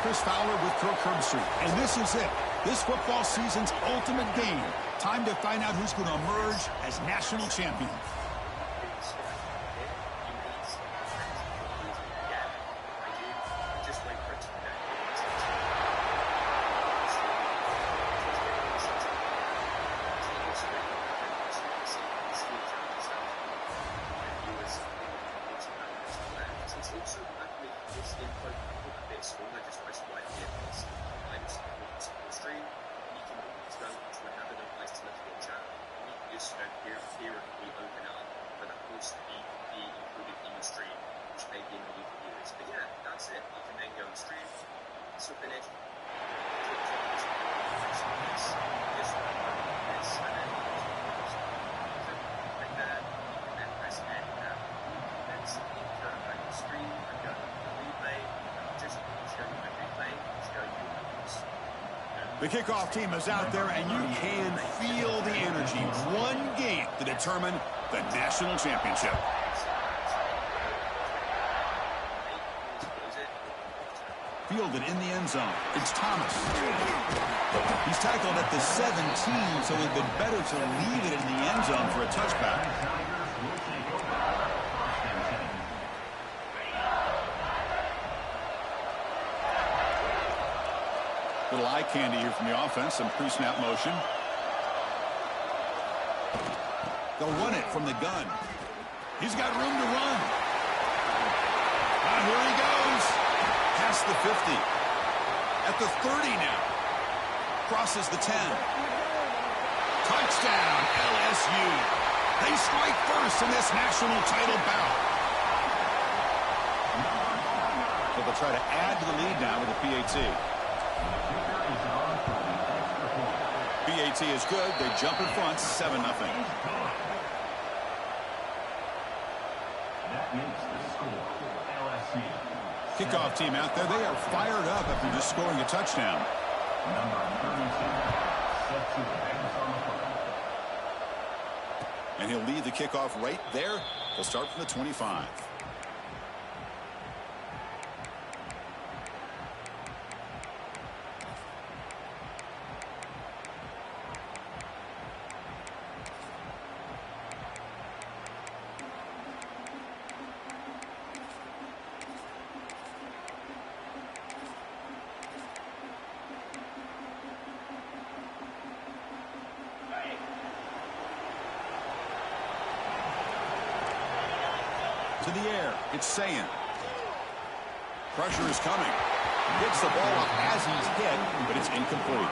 Chris Fowler with Kirk Herbstreit. And this is it. This football season's ultimate game. Time to find out who's going to emerge as national champion. The kickoff team is out there, and you can feel the energy. One game to determine the national championship. Fielded in the end zone. It's Thomas. He's tackled at the 17, so it would be better to leave it in the end zone for a touchback. Little eye candy here from the offense. Some pre-snap motion. They'll run it from the gun. He's got room to run. Here he goes. Past the 50. At the 30 now. Crosses the 10. Touchdown, LSU. They strike first in this national title bout. But they'll try to add to the lead now with the PAT. PAT is good. They jump in front, 7-0. That makes the score LSU. Kickoff team out there. They are fired up after just scoring a touchdown. Number 32 sets the pace on the play. And he'll lead the kickoff right there. They'll start from the 25. To the air, it's Sayan. Pressure is coming. Gets the ball up as he's hit, but it's incomplete.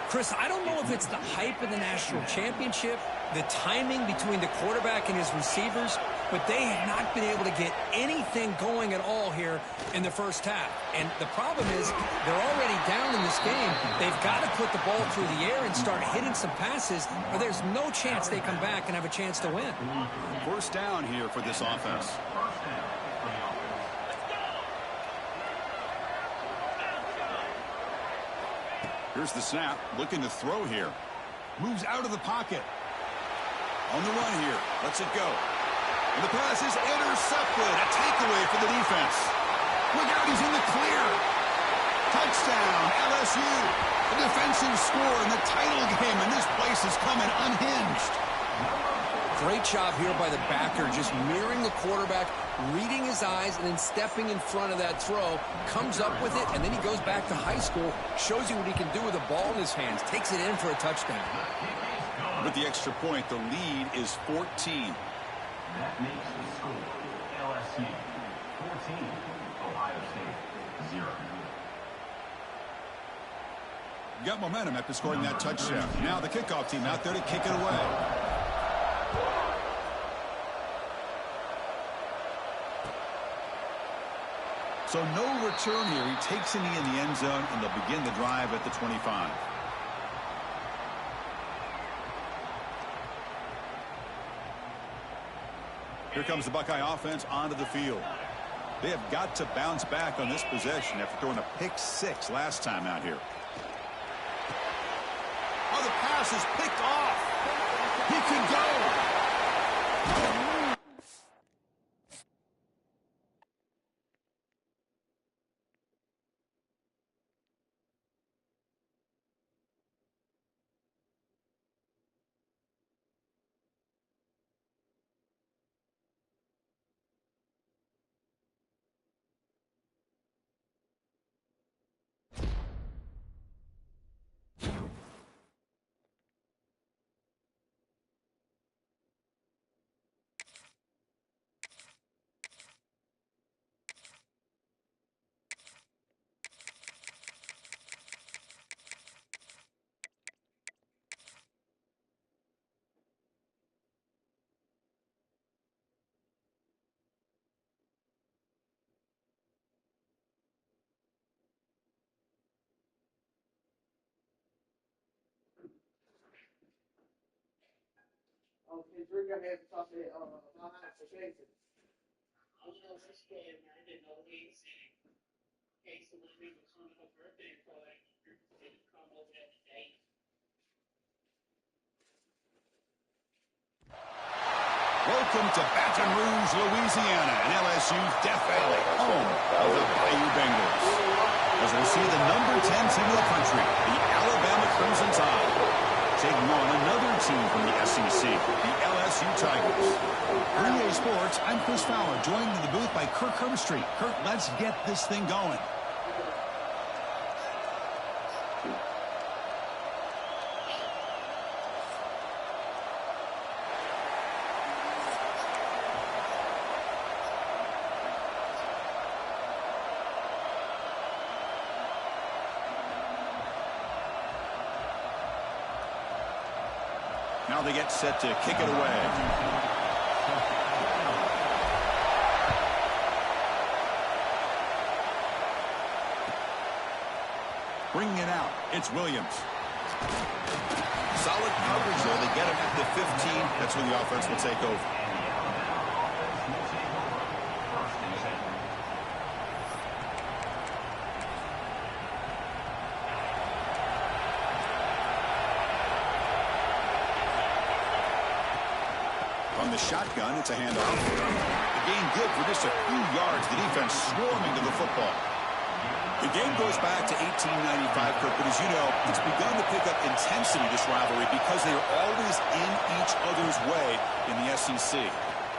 Chris, I don't know if it's the hype of the national championship, the timing between the quarterback and his receivers, but they have not been able to get anything going at all here in the first half. And the problem is they're already down in this game. They've got to put the ball through the air and start hitting some passes, or there's no chance they come back and have a chance to win. First down here for this offense. Here's the snap, looking to throw here. Moves out of the pocket. On the run here, lets it go. And the pass is intercepted. A takeaway for the defense. Look out, he's in the clear. Touchdown, LSU. A defensive score in the title game, and this place is coming unhinged. Great job here by the backer, just mirroring the quarterback, reading his eyes, and then stepping in front of that throw. Comes up with it, and then he goes back to high school, shows you what he can do with the ball in his hands, takes it in for a touchdown. With the extra point, the lead is 14. That makes the score LSU 14, Ohio State 0. Got momentum after scoring that touchdown. Now the kickoff team out there to kick it away. So no return here. He takes it in the end zone, and they'll begin the drive at the 25. Here comes the Buckeye offense onto the field. They have got to bounce back on this possession after throwing a pick-6 last time out here. Oh, the pass is picked off. He can go. Welcome to Baton Rouge, Louisiana, and LSU's Death Valley, home of the Bayou Bengals. As we'll see the number 10 team in the country, the Alabama Crimson Tide, taking on another team from the SEC, the LSU Tigers. For EA Sports, I'm Chris Fowler, joined in the booth by Kirk Herbstreit. Kirk, let's get this thing going. Now they get set to kick it away. Bringing it out, it's Williams. Solid coverage there. They get him at the 15. That's when the offense will take over. From the shotgun, it's a handoff. The gain good for just a few yards. The defense swarming to the football. The game goes back to 1895, Kirk, but as you know, it's begun to pick up intensity, this rivalry, because they are always in each other's way in the SEC.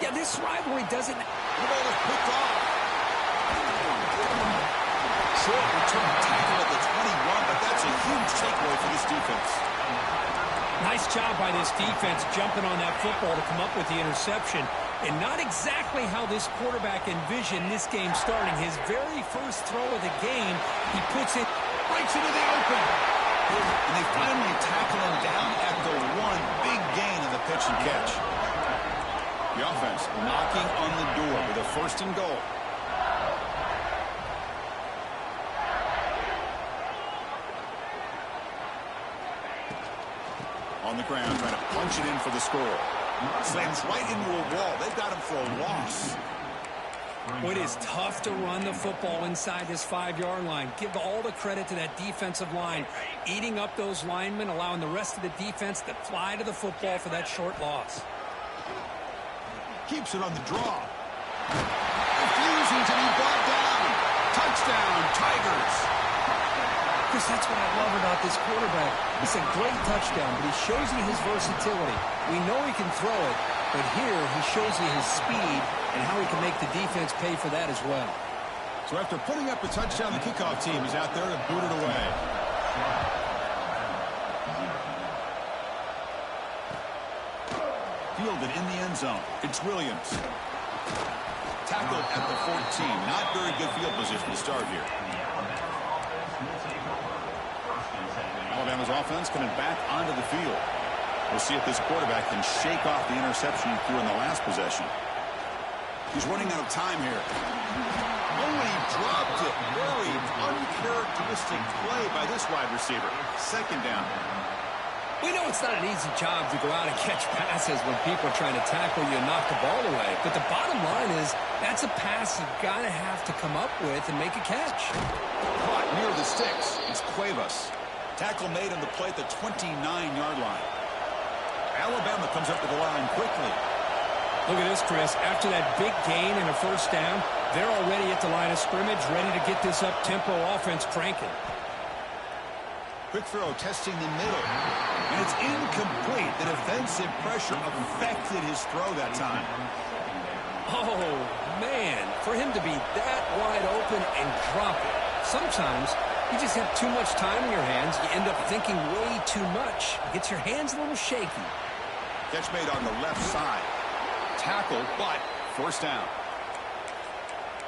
Yeah, this rivalry doesn't... The ball is picked off. Short return tackle at the 21, but that's a huge takeaway for this defense. Nice job by this defense jumping on that football to come up with the interception. And not exactly how this quarterback envisioned this game starting. His very first throw of the game, he puts it right into the open. And they finally tackle him down at the one. Big gain in the pitch and catch. The offense knocking on the door with a 1st and goal. On the ground, trying to punch it in for the score. Slams right into a wall. They've got him for a loss. It is tough to run the football inside this 5-yard line. Give all the credit to that defensive line. Eating up those linemen, allowing the rest of the defense to fly to the football for that short loss. Keeps it on the draw. Refusing to be brought down. Touchdown, Tigers. Chris, that's what I love about this quarterback. It's a great touchdown, but he shows you his versatility. We know he can throw it, but here he shows you his speed and how he can make the defense pay for that as well. So after putting up a touchdown, the kickoff team is out there to boot it away. Fielded in the end zone. It's Williams. Tackled at the 14. Not very good field position to start here. Alabama's offense coming back onto the field. We'll see if this quarterback can shake off the interception he threw in the last possession. He's running out of time here. Oh, and he dropped it. Very uncharacteristic play by this wide receiver. 2nd down. We know it's not an easy job to go out and catch passes when people are trying to tackle you and knock the ball away. But the bottom line is that's a pass you've got to have to come up with and make a catch. Caught near the sticks. It's Cuevas. Tackle made on the play at the 29-yard line. Alabama comes up to the line quickly. Look at this, Chris. After that big gain and a 1st down, they're already at the line of scrimmage, ready to get this up-tempo offense cranking. Quick throw testing the middle. And it's incomplete. The defensive pressure affected his throw that time. Oh, man. For him to be that wide open and drop it. Sometimes you just have too much time in your hands. You end up thinking way too much. It gets your hands a little shaky. Catch made on the left side. Tackle, but 1st down.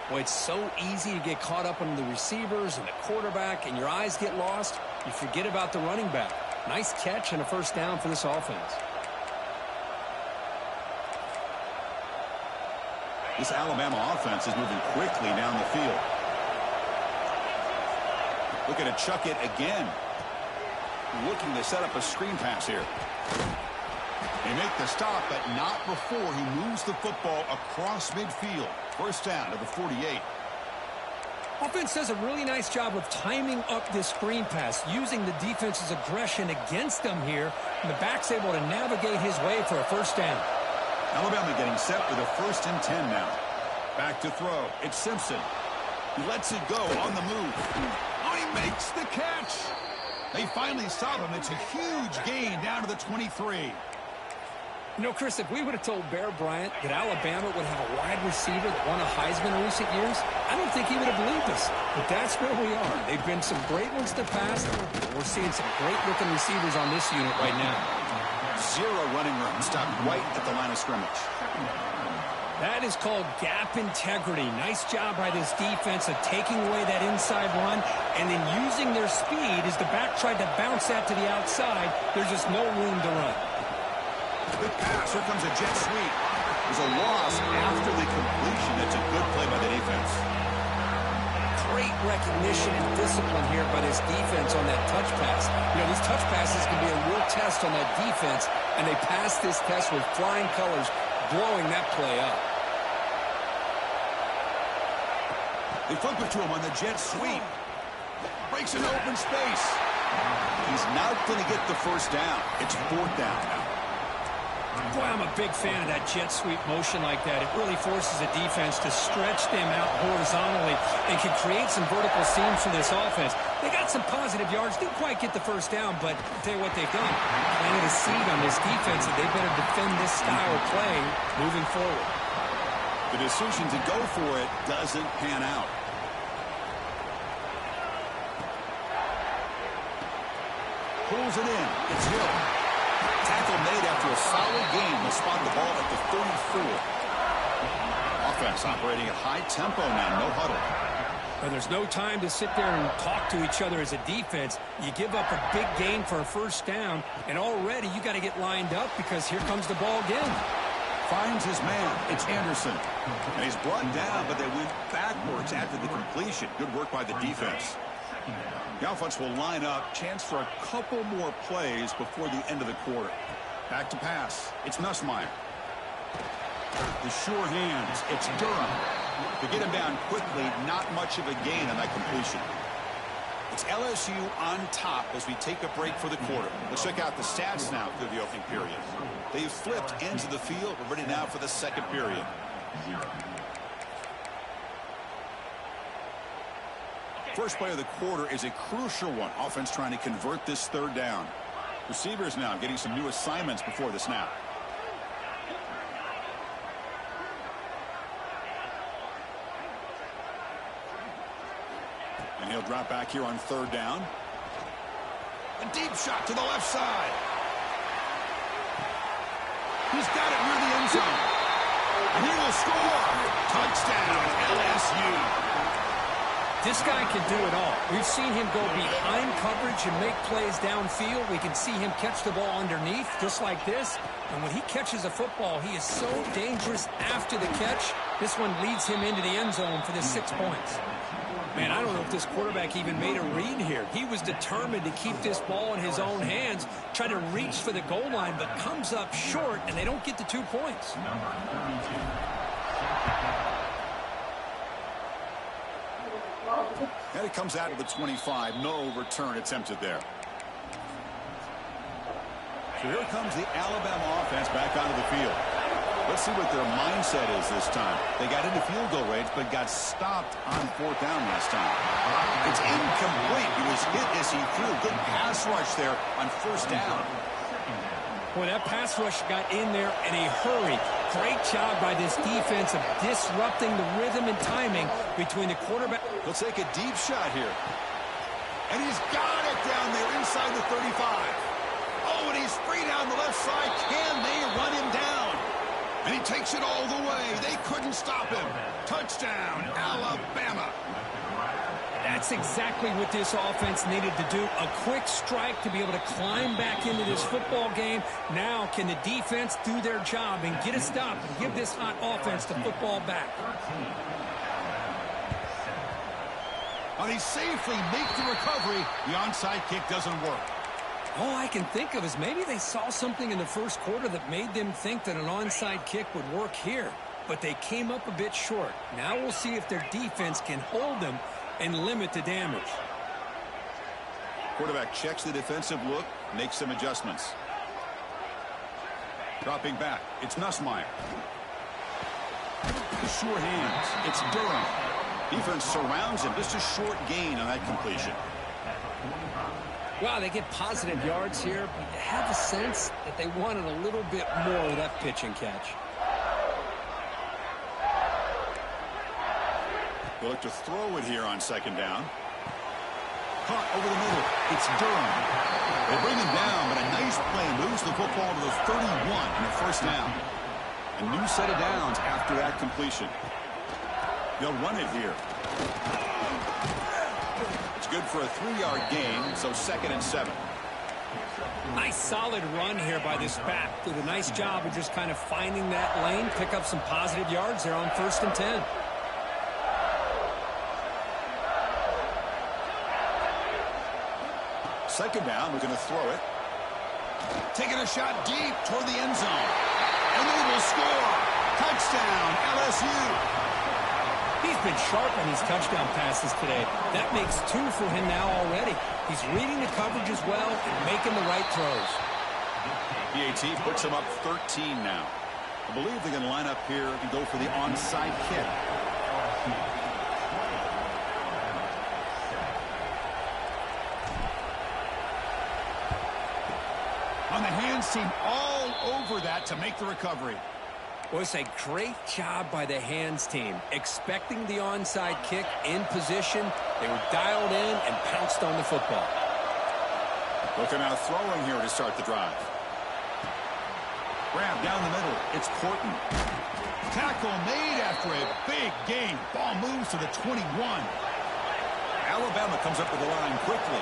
Boy, it's so easy to get caught up on the receivers and the quarterback, and your eyes get lost. You forget about the running back. Nice catch and a 1st down for this offense. This Alabama offense is moving quickly down the field. Looking to chuck it again. Looking to set up a screen pass here. They make the stop, but not before he moves the football across midfield. First down to the 48. Offense does a really nice job of timing up this screen pass, using the defense's aggression against them here, and the back's able to navigate his way for a first down. Alabama getting set with a 1st and 10 now. Back to throw. It's Simpson. He lets it go on the move. Oh, he makes the catch. They finally stop him. It's a huge gain down to the 23. You know, Chris, if we would have told Bear Bryant that Alabama would have a wide receiver that won a Heisman in recent years, I don't think he would have believed us. But that's where we are. They've been some great ones to pass. We're seeing some great-looking receivers on this unit right now. Zero running room. Stopped right at the line of scrimmage. That is called gap integrity. Nice job by this defense of taking away that inside run and then using their speed as the back tried to bounce that to the outside. There's just no room to run. Good pass. Here comes a jet sweep. There's a loss after the completion. That's a good play by the defense. Great recognition and discipline here by this defense on that touch pass. You know, these touch passes can be a real test on that defense, and they passed this test with flying colors, blowing that play up. They flip it to him on the jet sweep. Breaks an open space. He's not going to get the first down. It's 4th down now. Boy, I'm a big fan of that jet sweep motion like that. It really forces a defense to stretch them out horizontally and can create some vertical seams for this offense. They got some positive yards. Didn't quite get the first down, but I'll tell you what they've done. Planted a seed on this defense, and they better defend this style of play moving forward. The decision to go for it doesn't pan out. Pulls it in. It's Hill. Tackle made after a solid game. They'll spot the ball at the 34. Offense operating at high tempo now. No huddle. And there's no time to sit there and talk to each other as a defense. You give up a big gain for a first down, and already you got to get lined up because here comes the ball again. Finds his man. It's Anderson. And he's brought down, but they went backwards after the completion. Good work by the defense. The offense will line up. Chance for a couple more plays before the end of the quarter. Back to pass. It's Nussmeier. The sure hands. It's Durham. To get him down quickly, not much of a gain on that completion. It's LSU on top as we take a break for the quarter. Let's check out the stats now through the opening period. They've flipped into the field. We're ready now for the second period. First play of the quarter is a crucial one. Offense trying to convert this third down. Receivers now getting some new assignments before the snap. And he'll drop back here on third down. A deep shot to the left side. He's got it near the end zone. And he will score. Touchdown, LSU. This guy can do it all. We've seen him go behind coverage and make plays downfield. We can see him catch the ball underneath just like this. And when he catches a football, he is so dangerous after the catch. This one leads him into the end zone for the 6 points. Man, I don't know if this quarterback even made a read here. He was determined to keep this ball in his own hands, try to reach for the goal line, but comes up short, and they don't get the 2 points. And it comes out of the 25. No return attempted there. So here comes the Alabama offense back onto the field. Let's see what their mindset is this time. They got into field goal range, but got stopped on 4th down last time. It's incomplete. He was hit as he threw. Good pass rush there on 1st down. Boy, that pass rush got in there in a hurry. Great job by this defense of disrupting the rhythm and timing between the quarterback. Let's take a deep shot here. And he's got it down there inside the 35. Oh, and he's free down the left side. Can they run him down? And he takes it all the way. They couldn't stop him. Touchdown, Alabama. That's exactly what this offense needed to do. A quick strike to be able to climb back into this football game. Now can the defense do their job and get a stop and give this hot offense the football back? And he safely makes the recovery. The onside kick doesn't work. All I can think of is maybe they saw something in the first quarter that made them think that an onside kick would work here. But they came up a bit short. Now we'll see if their defense can hold them and limit the damage. Quarterback checks the defensive look, makes some adjustments. Dropping back, it's Nussmeier. Sure hands, it's Durham. Defense surrounds him, just a short gain on that completion. Wow, they get positive yards here, but you have the sense that they wanted a little bit more of that pitch and catch. They'll look to throw it here on second down. Caught over the middle. It's Durham. They bring him down, but a nice play moves the football to the 31 in the first down. A new set of downs after that completion. They'll run it here. It's good for a 3-yard gain, so 2nd and 7. Nice solid run here by this back. Did a nice job of just kind of finding that lane, pick up some positive yards there on 1st and 10. Second down, we're going to throw it. Taking a shot deep toward the end zone. And they will score. Touchdown, LSU. He's been sharp on these touchdown passes today. That makes 2 for him now already. He's reading the coverage as well and making the right throws. PAT puts him up 13 now. I believe they're going to line up here and go for the onside kick. On the hands team all over that to make the recovery. Well, it's a great job by the hands team. Expecting the onside kick in position. They were dialed in and pounced on the football. Looking out throwing here to start the drive. Grab down the middle. It's Porton. Tackle made after a big gain. Ball moves to the 21. Alabama comes up with the line quickly.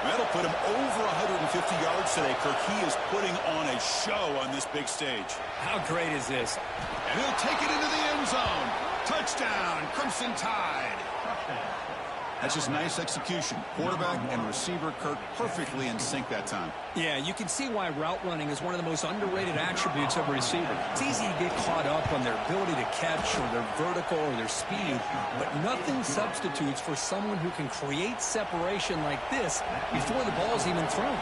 That'll put him over 150 yards today. Kirk, he is putting on a show on this big stage. How great is this? And he'll take it into the end zone. Touchdown, Crimson Tide. That's just nice execution. Quarterback and receiver, Kirk, perfectly in sync that time. Yeah, you can see why route running is one of the most underrated attributes of a receiver. It's easy to get caught up on their ability to catch or their vertical or their speed, but nothing substitutes for someone who can create separation like this before the ball's even thrown.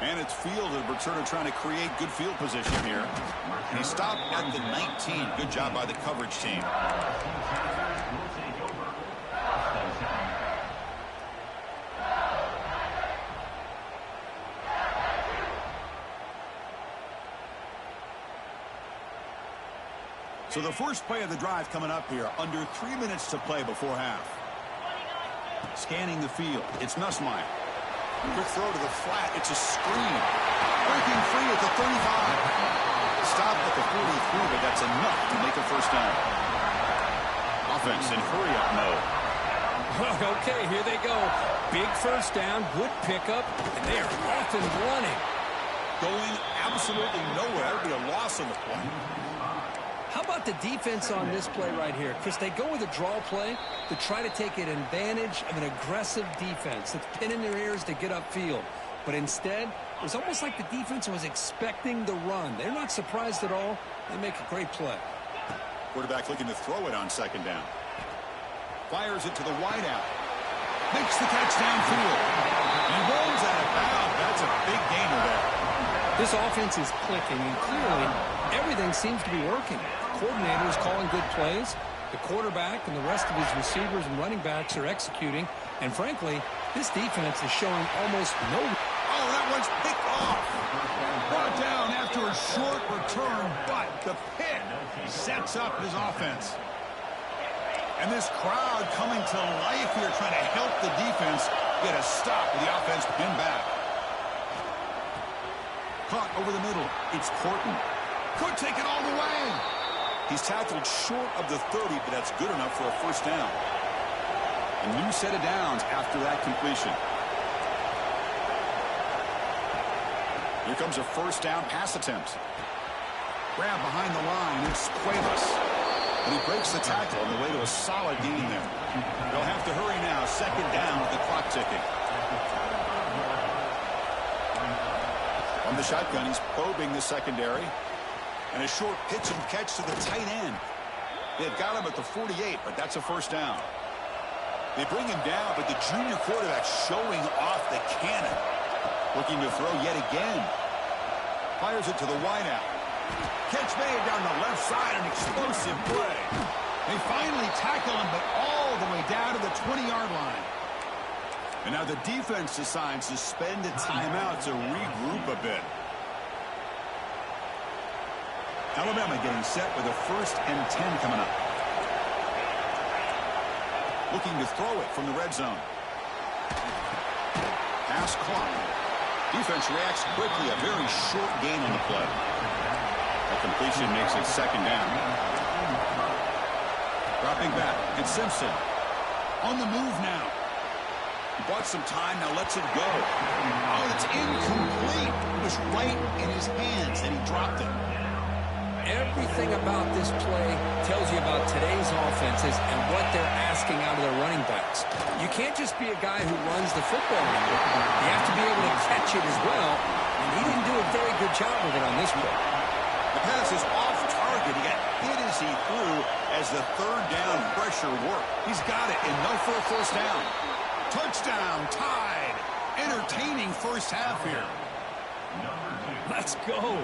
And it's fielded. Returner trying to create good field position here. And he stopped at the 19. Good job by the coverage team. So the first play of the drive coming up here. Under 3 minutes to play before half. Scanning the field. It's Nussmeier. Quick throw to the flat. It's a screen. Breaking free at the 35. Stop at the 43, but that's enough to make a first down. Offense in hurry-up mode. Okay, here they go. Big first down, good pickup, and they are off and running. Going absolutely nowhere. It'll be a loss on the play. How about the defense on this play right here? Chris, they go with a draw play to try to take an advantage of an aggressive defense that's pinning their ears to get upfield. But instead, it was almost like the defense was expecting the run. They're not surprised at all. They make a great play. Quarterback looking to throw it on second down. Fires it to the wideout. Makes the catch downfield. And rolls out of bounds. That's a big gainer there. This offense is clicking, and clearly everything seems to be working. The coordinator is calling good plays. The quarterback and the rest of his receivers and running backs are executing. And frankly, this defense is showing almost no... Oh, that one's picked off. Brought down after a short return, but the pick sets up his offense. And this crowd coming to life here, trying to help the defense get a stop with the offense pinned back. Caught over the middle. It's Porton. Could take it all the way. He's tackled short of the 30, but that's good enough for a first down. A new set of downs after that completion. Here comes a first down pass attempt. Grab behind the line. It's Cuevas. And he breaks the tackle on the way to a solid gain there. They'll have to hurry now. Second down with the clock ticking. On the shotgun, he's probing the secondary. And a short pitch and catch to the tight end. They've got him at the 48, but that's a first down. They bring him down, but the junior quarterback showing off the cannon. Looking to throw yet again. Fires it to the wideout. Catch made down the left side, an explosive play. They finally tackle him, but all the way down to the 20-yard line. And now the defense decides to spend a timeout to regroup a bit. Alabama getting set with a 1st and 10 coming up. Looking to throw it from the red zone. Pass clock. Defense reacts quickly. A very short gain on the play. That completion makes it second down. Dropping back. It's Simpson. On the move now. He bought some time. Now lets it go. Oh, it's incomplete. It was right in his hands, and he dropped it. Everything about this play tells you about today's offenses and what they're asking out of their running backs. You can't just be a guy who runs the football anymore. You have to be able to catch it as well, and he didn't do a very good job with it on this play. The pass is off target. He got hit as he threw as the third down pressure worked. He's got it, and no for a first down. Touchdown, tied. Entertaining first half here. Let's go.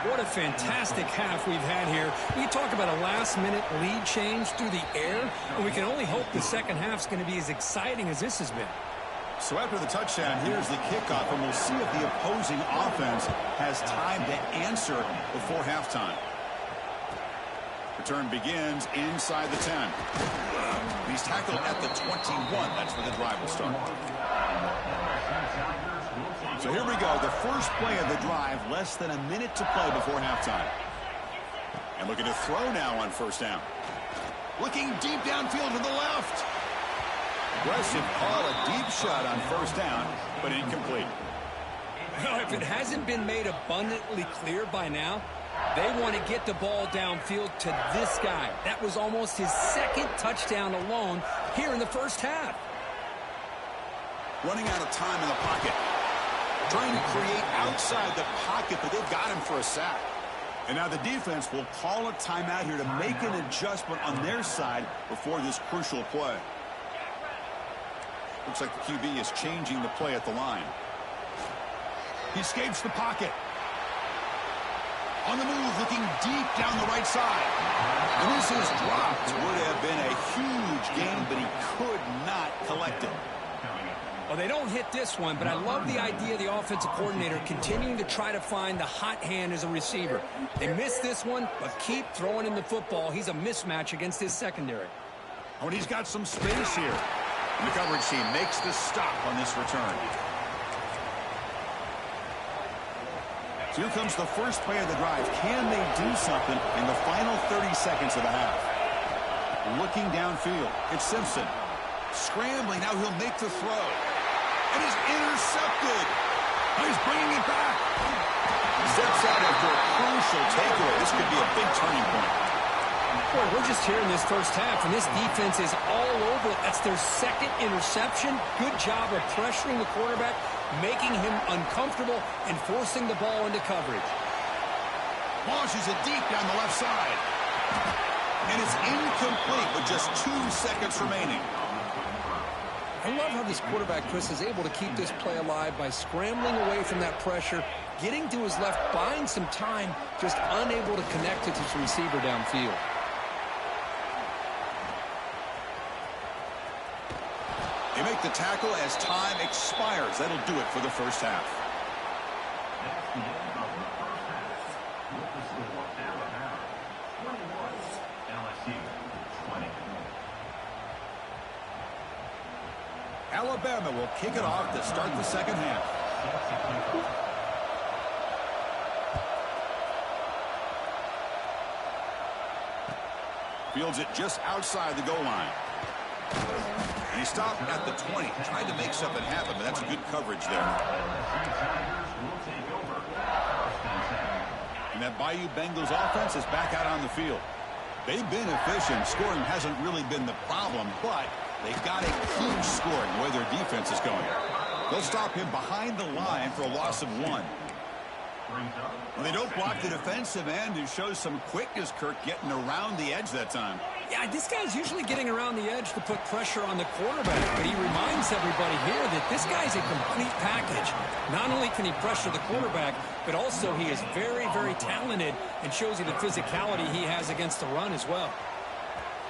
What a fantastic half we've had here. We talk about a last-minute lead change through the air, and we can only hope the second half's going to be as exciting as this has been. So after the touchdown, here's the kickoff, and we'll see if the opposing offense has time to answer before halftime. Return begins inside the 10. He's tackled at the 21. That's where the drive will start. So here we go, the first play of the drive, less than a minute to play before halftime. And looking to throw now on first down. Looking deep downfield to the left. Aggressive call, a deep shot on first down, but incomplete. Well, if it hasn't been made abundantly clear by now, they want to get the ball downfield to this guy. That was almost his second touchdown alone here in the first half. Running out of time in the pocket. Trying to create outside the pocket, but they've got him for a sack. And now the defense will call a timeout here to make an adjustment on their side before this crucial play. Looks like the QB is changing the play at the line. He escapes the pocket. On the move, looking deep down the right side. And this is dropped. Would have been a huge gain, but he could not collect it. Well, they don't hit this one, but I love the idea of the offensive coordinator continuing to try to find the hot hand as a receiver. They missed this one, but keep throwing him the football. He's a mismatch against his secondary. Oh, and he's got some space here. And the coverage team makes the stop on this return. So here comes the first play of the drive. Can they do something in the final 30 seconds of the half? Looking downfield, it's Simpson. Scrambling, now he'll make the throw. And he's intercepted. Now he's bringing it back. He steps out after a crucial takeaway. This could be a big turning point. Boy, we're just here in this first half, and this defense is all over it. That's their second interception. Good job of pressuring the quarterback, making him uncomfortable, and forcing the ball into coverage. Launches it deep down the left side. And it's incomplete with just 2 seconds remaining. I love how this quarterback, Chris, is able to keep this play alive by scrambling away from that pressure, getting to his left, buying some time, just unable to connect it to his receiver downfield. They make the tackle as time expires. That'll do it for the first half. Alabama will kick it off to start the second half. Fields it just outside the goal line. And he stopped at the 20. Tried to make something happen, but that's good coverage there. And And that Bayou Bengals offense is back out on the field. They've been efficient. Scoring hasn't really been the problem, but they've got a huge scoring the way their defense is going. They'll stop him behind the line for a loss of 1. Well, they don't block the defensive end, who shows some quickness, Kirk, getting around the edge that time. Yeah, this guy's usually getting around the edge to put pressure on the quarterback, but he reminds everybody here that this guy's a complete package. Not only can he pressure the quarterback, but also he is very, very talented and shows you the physicality he has against the run as well.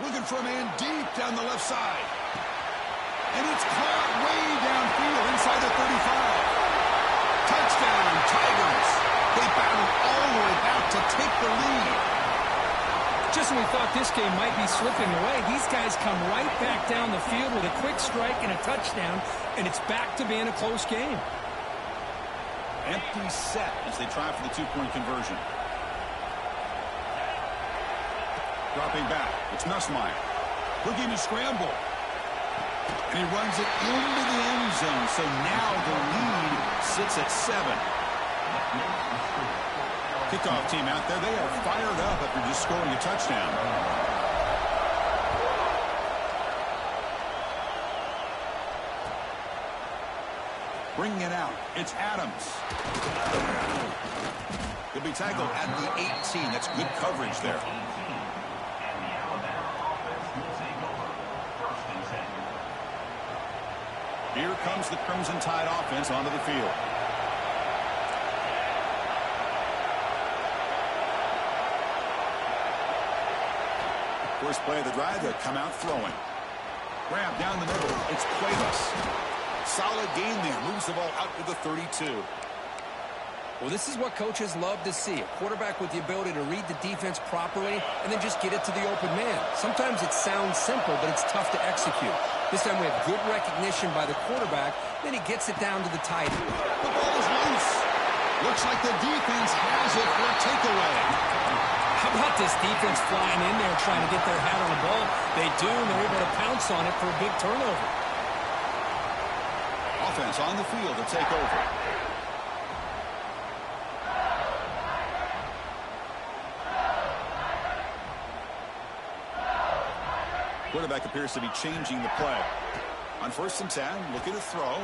Looking for a man deep down the left side. And it's caught way downfield inside the 35. Touchdown, Tigers. They battled all the way back to take the lead. Just when we thought this game might be slipping away, these guys come right back down the field with a quick strike and a touchdown, and it's back to being a close game. Empty set as they try for the two-point conversion. Dropping back, it's Nussmeier. Looking to scramble. And he runs it into the end zone, so now the lead sits at 7. Kickoff team out there, they are fired up after just scoring a touchdown. Bringing it out, it's Adams. He'll be tackled at the 18. That's good coverage there. Here comes the Crimson Tide offense onto the field. First play of the drive, they'll come out throwing. Grab down the middle. It's Cuevas. Solid game there. Moves the ball out to the 32. Well, this is what coaches love to see. A quarterback with the ability to read the defense properly and then just get it to the open man. Sometimes it sounds simple, but it's tough to execute. This time we have good recognition by the quarterback. Then he gets it down to the tight end. The ball is loose. Looks like the defense has it for a takeaway. How about this defense flying in there trying to get their hat on the ball? They do, and they're able to pounce on it for a big turnover. Offense on the field to take over. Quarterback appears to be changing the play. On 1st and 10, looking to throw.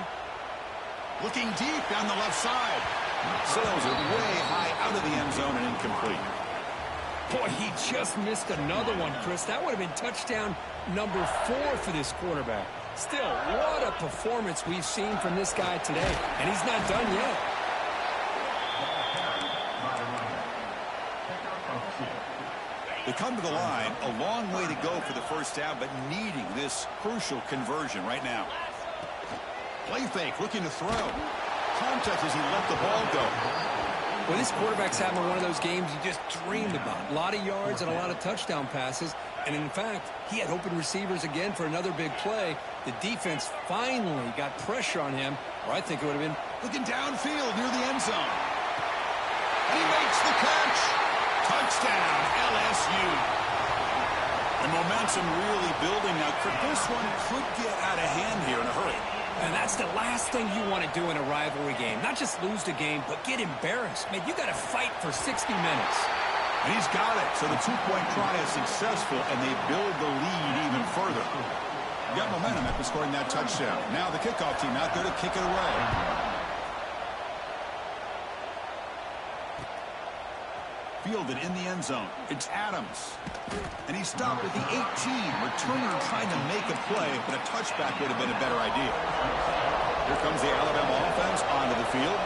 Looking deep down the left side. Sails it way high out of the end zone and incomplete. Boy, he just missed another one, Chris. That would have been touchdown number 4 for this quarterback. Still, what a performance we've seen from this guy today. And he's not done yet. They come to the line, a long way to go for the first down, but needing this crucial conversion right now. Play fake, looking to throw. Contact as he let the ball go. Well, this quarterback's having one of those games you just dreamed about. A lot of yards and a lot of touchdown passes. And in fact, he had open receivers again for another big play. The defense finally got pressure on him, or I think it would have been looking downfield near the end zone. And he makes the catch. Touchdown, LSU. The momentum really building now. This one could get out of hand here in a hurry. And that's the last thing you want to do in a rivalry game. Not just lose the game, but get embarrassed. Man, you got to fight for 60 minutes. And he's got it. So the two-point try is successful, and they build the lead even further. Got momentum after scoring that touchdown. Now the kickoff team out there to kick it away. Fielded in the end zone. It's Adams. And he stopped at the 18. Returner trying to make a play, but a touchback would have been a better idea. Here comes the Alabama offense onto the field.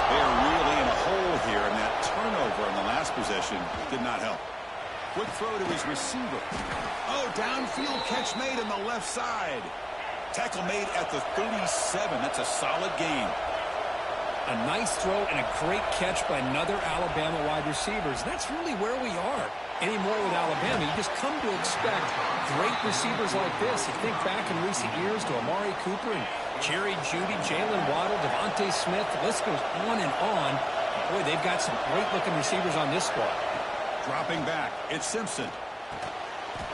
They are really in a hole here, and that turnover in the last possession did not help. Quick throw to his receiver. Oh, downfield catch made on the left side. Tackle made at the 37. That's a solid gain. A nice throw and a great catch by another Alabama wide receivers. That's really where we are. Anymore with Alabama, you just come to expect great receivers like this. You think back in recent years to Amari Cooper and Jerry Jeudy, Jalen Waddle, Devontae Smith. The list goes on and on. Boy, they've got some great-looking receivers on this squad. Dropping back, it's Simpson.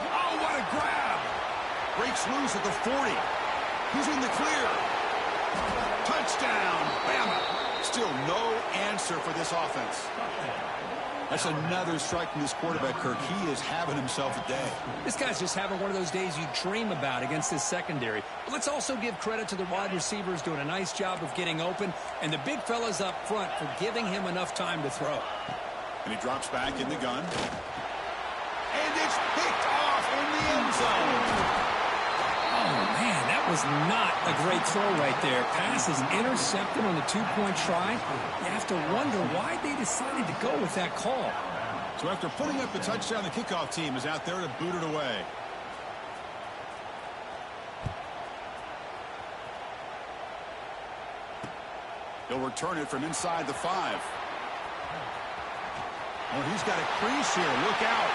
Oh, what a grab! Breaks loose at the 40. He's in the clear. Touchdown, Bama. Still no answer for this offense. That's another strike from this quarterback, Kirk. He is having himself a day. This guy's just having one of those days you dream about against this secondary. But let's also give credit to the wide receivers doing a nice job of getting open, and the big fellas up front for giving him enough time to throw. And he drops back in the gun. And it's picked off in the end zone. Oh, man, that was not a great throw right there. Pass is intercepted on the two-point try. You have to wonder why they decided to go with that call. So after putting up the touchdown, the kickoff team is out there to boot it away. He'll return it from inside the 5. Oh, he's got a crease here. Look out.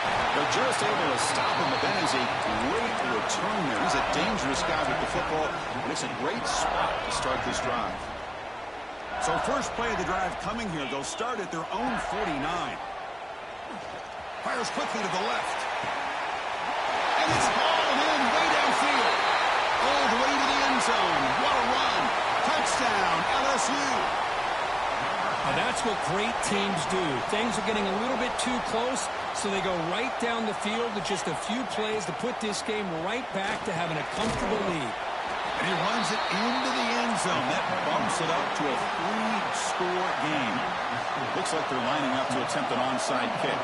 They're just able to stop him, but that is a great return there. He's a dangerous guy with the football, and it's a great spot to start this drive. So first play of the drive coming here. They'll start at their own 49. Fires quickly to the left. And it's hauled in way downfield. All the way to the end zone. What a run. Touchdown, LSU. Now that's what great teams do. Things are getting a little bit too close, so they go right down the field with just a few plays to put this game right back to having a comfortable lead. And he runs it into the end zone. That bumps it up to a 3-score game. Looks like they're lining up to attempt an onside kick.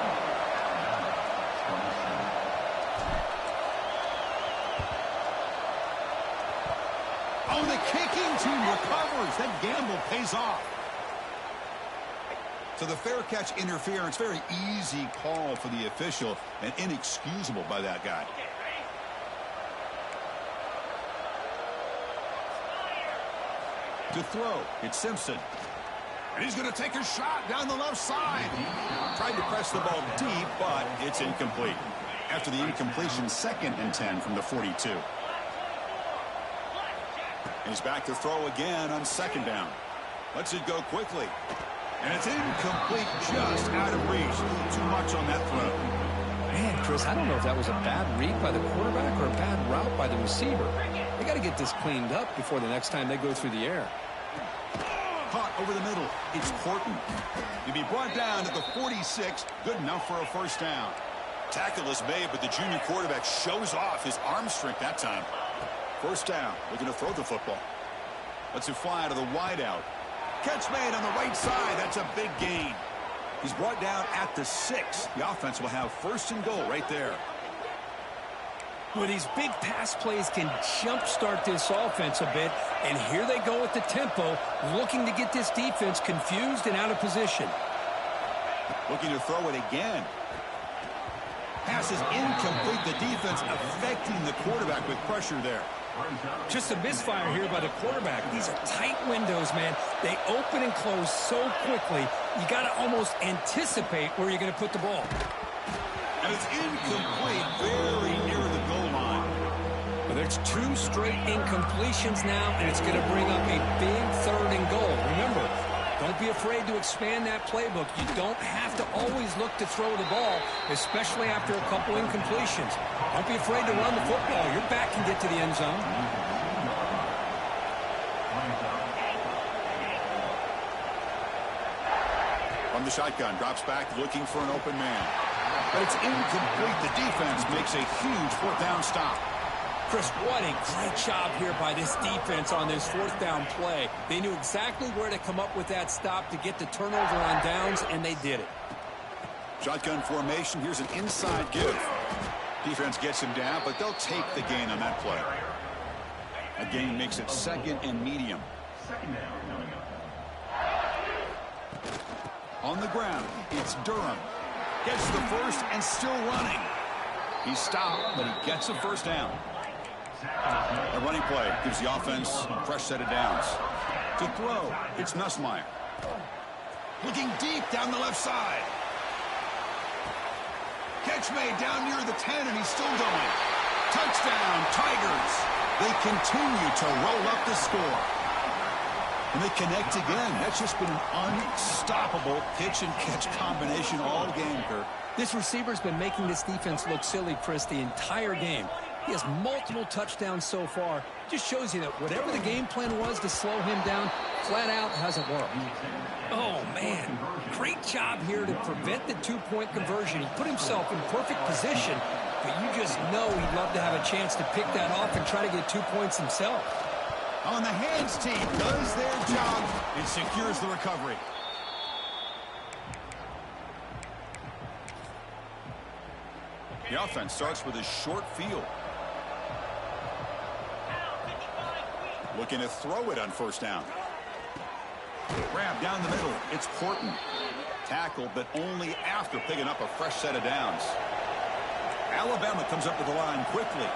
Oh, the kicking team recovers. That gamble pays off. So the fair catch interference, very easy call for the official and inexcusable by that guy. To throw, it's Simpson. And he's going to take a shot down the left side. Tried to press the ball deep, but it's incomplete. After the incompletion, 2nd and 10 from the 42. And he's back to throw again on 2nd down. Lets it go quickly. And it's incomplete, just out of reach. Too much on that throw. Man, Chris, I don't know if that was a bad read by the quarterback or a bad route by the receiver. They got to get this cleaned up before the next time they go through the air. Caught over the middle. It's Horton. He'll be brought down at the 46. Good enough for a first down. Tackle is made, but the junior quarterback shows off his arm strength that time. First down. Looking to throw the football. Lets it fly to the wideout. Catch made on the right side. That's a big gain. He's brought down at the 6. The offense will have 1st and goal right there. Well, these big pass plays can jumpstart this offense a bit, and here they go with the tempo, looking to get this defense confused and out of position. Looking to throw it again. Pass is incomplete. The defense affecting the quarterback with pressure there. Just a misfire here by the quarterback. These are tight windows, man. They open and close so quickly, you got to almost anticipate where you're going to put the ball. And it's incomplete, very near the goal line. Well, there's 2 straight incompletions now, and it's going to bring up a big 3rd and goal. Remember, don't be afraid to expand that playbook. You don't have to always look to throw the ball, especially after a couple incompletions. Don't be afraid to run the football. Your back can get to the end zone. From the shotgun, drops back, looking for an open man. But it's incomplete. The defense makes a huge 4th down stop. Chris, what a great job here by this defense on this 4th down play. They knew exactly where to come up with that stop to get the turnover on downs, and they did it. Shotgun formation. Here's an inside give. Defense gets him down, but they'll take the gain on that play. That gain makes it 2nd and medium. On the ground, it's Durham. Gets the 1st and still running. He's stopped, but he gets a 1st down. A running play gives the offense a fresh set of downs. To throw, it's Nussmeier. Looking deep down the left side. Catch made down near the 10, and he's still going. Touchdown, Tigers. They continue to roll up the score. And they connect again. That's just been an unstoppable pitch-and-catch combination all game, Kirk. This receiver's been making this defense look silly, Chris, the entire game. He has multiple touchdowns so far. Just shows you that whatever the game plan was to slow him down, flat out hasn't worked. Oh, man. Great job here to prevent the two-point conversion. He put himself in perfect position, but you just know he'd love to have a chance to pick that off and try to get 2 points himself. On the hands team does their job and secures the recovery. The offense starts with a short field. Looking to throw it on first down. Grab down the middle. It's Porton. Tackled, but only after picking up a fresh set of downs. Alabama comes up to the line quickly.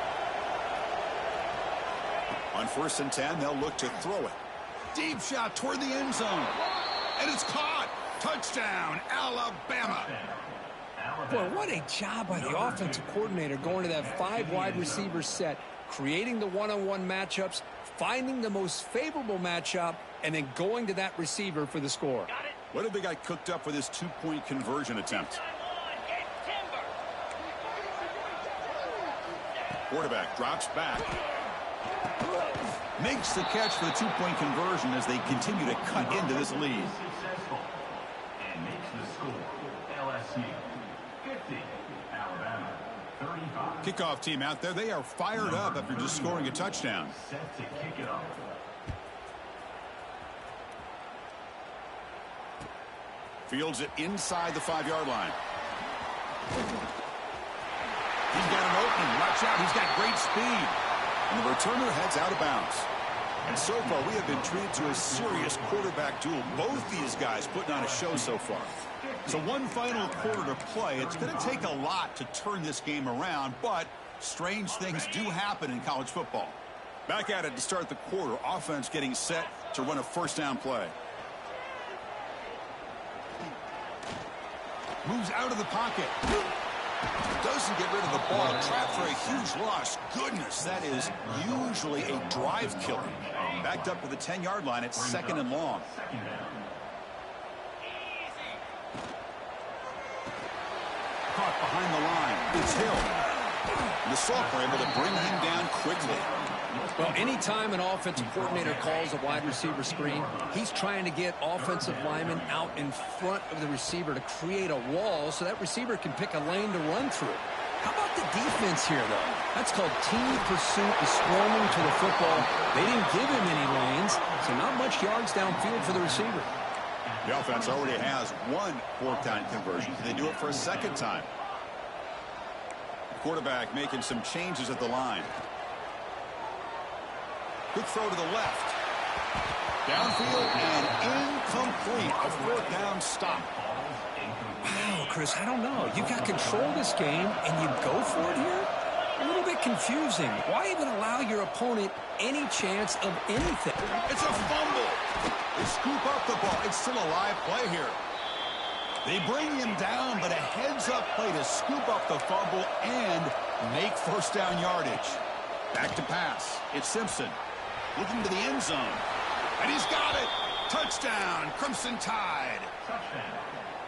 On 1st and 10, they'll look to throw it. Deep shot toward the end zone. And it's caught. Touchdown, Alabama. Boy, what a job by the offensive coordinator going to that 5 wide receiver set, creating the one-on-one matchups, finding the most favorable matchup, and then going to that receiver for the score. What have they got cooked up for this 2-point conversion attempt? Quarterback drops back. Makes the catch for the 2-point conversion as they continue to cut into this lead. Successful. And makes the score. LSU 50, Alabama 35. Kickoff team out there. They are fired up after just scoring a touchdown. Set to kick it off. Fields it inside the 5-yard line. He's got an opening. Watch out. He's got great speed. And the returner heads out of bounds. And so far, we have been treated to a serious quarterback duel. Both these guys putting on a show so far. So one final quarter to play. It's going to take a lot to turn this game around, but strange things do happen in college football. Back at it to start the quarter. Offense getting set to run a first down play. Moves out of the pocket. Doesn't get rid of the ball. Trapped for a huge loss. Goodness, that is usually a drive killer. Backed up to the 10-yard line at 2nd and long. Caught behind the line. It's Hill. And the Sophomore able to bring him down quickly. Well, anytime an offensive coordinator calls a wide receiver screen, he's trying to get offensive linemen out in front of the receiver to create a wall so that receiver can pick a lane to run through. How about the defense here, though? That's called team pursuit and swarming to the football. They didn't give him any lanes, so not much yards downfield for the receiver. The offense already has one 4th-down conversion. They do it for a 2nd time. The quarterback making some changes at the line. Quick throw to the left. Downfield and incomplete. A 4th down stop. Wow, Chris, I don't know. You've got control of this game, and you go for it here? A little bit confusing. Why even allow your opponent any chance of anything? It's a fumble. They scoop up the ball. It's still a live play here. They bring him down, but a heads-up play to scoop up the fumble and make 1st down yardage. Back to pass. It's Simpson. Looking to the end zone. And he's got it. Touchdown, Crimson Tide.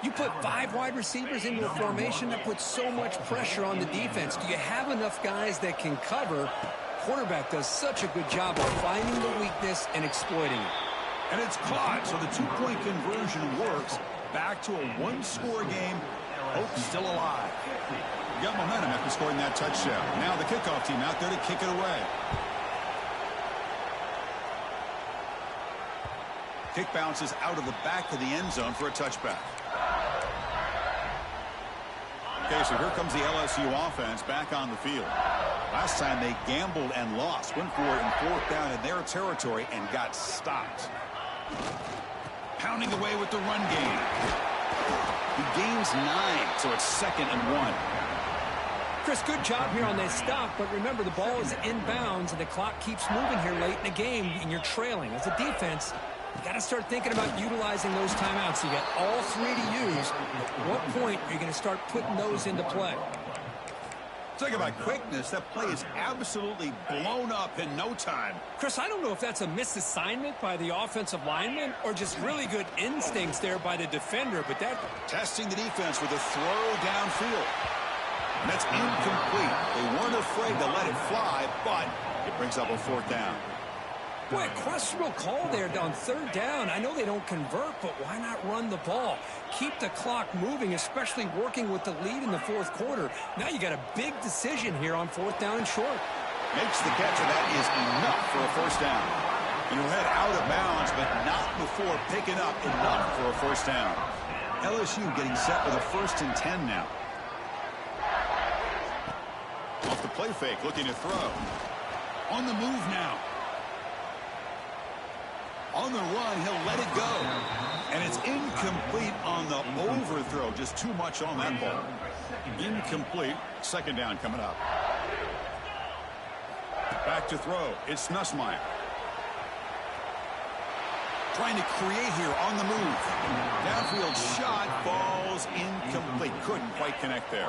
You put 5 wide receivers into a formation that puts so much pressure on the defense. Do you have enough guys that can cover? Quarterback does such a good job of finding the weakness and exploiting it. And it's caught, so the 2-point conversion works. Back to a 1-score game. Hope still alive. Got momentum after scoring that touchdown. Now the kickoff team out there to kick it away. Kick bounces out of the back of the end zone for a touchback. Okay, so here comes the LSU offense back on the field. Last time they gambled and lost. Went for it in 4th down in their territory and got stopped. Pounding away with the run game. He gains 9, so it's 2nd and 1. Chris, good job here on that stop, but remember the ball is inbounds and the clock keeps moving here late in the game and you're trailing. As a defense, you got to start thinking about utilizing those timeouts. You got all 3 to use. At what point are you going to start putting those into play? Talk about quickness. That play is absolutely blown up in no time. Chris, I don't know if that's a misassignment by the offensive lineman or just really good instincts there by the defender, but that... Testing the defense with a throw downfield. And that's incomplete. They weren't afraid to let it fly, but it brings up a fourth down. Boy, a questionable call there on third down. I know they don't convert, but why not run the ball? Keep the clock moving, especially working with the lead in the fourth quarter. Now you got a big decision here on fourth down and short. Makes the catch, and that is enough for a first down. And he'll head out of bounds, but not before picking up enough for a first down. LSU getting set with a 1st and 10 now. Off the play fake, looking to throw. On the move now. On the run, he'll let it go. And it's incomplete on the overthrow. Just too much on that ball. Incomplete. Second down coming up. Back to throw. It's Nussmeier. Trying to create here on the move. Downfield shot falls incomplete. Couldn't quite connect there.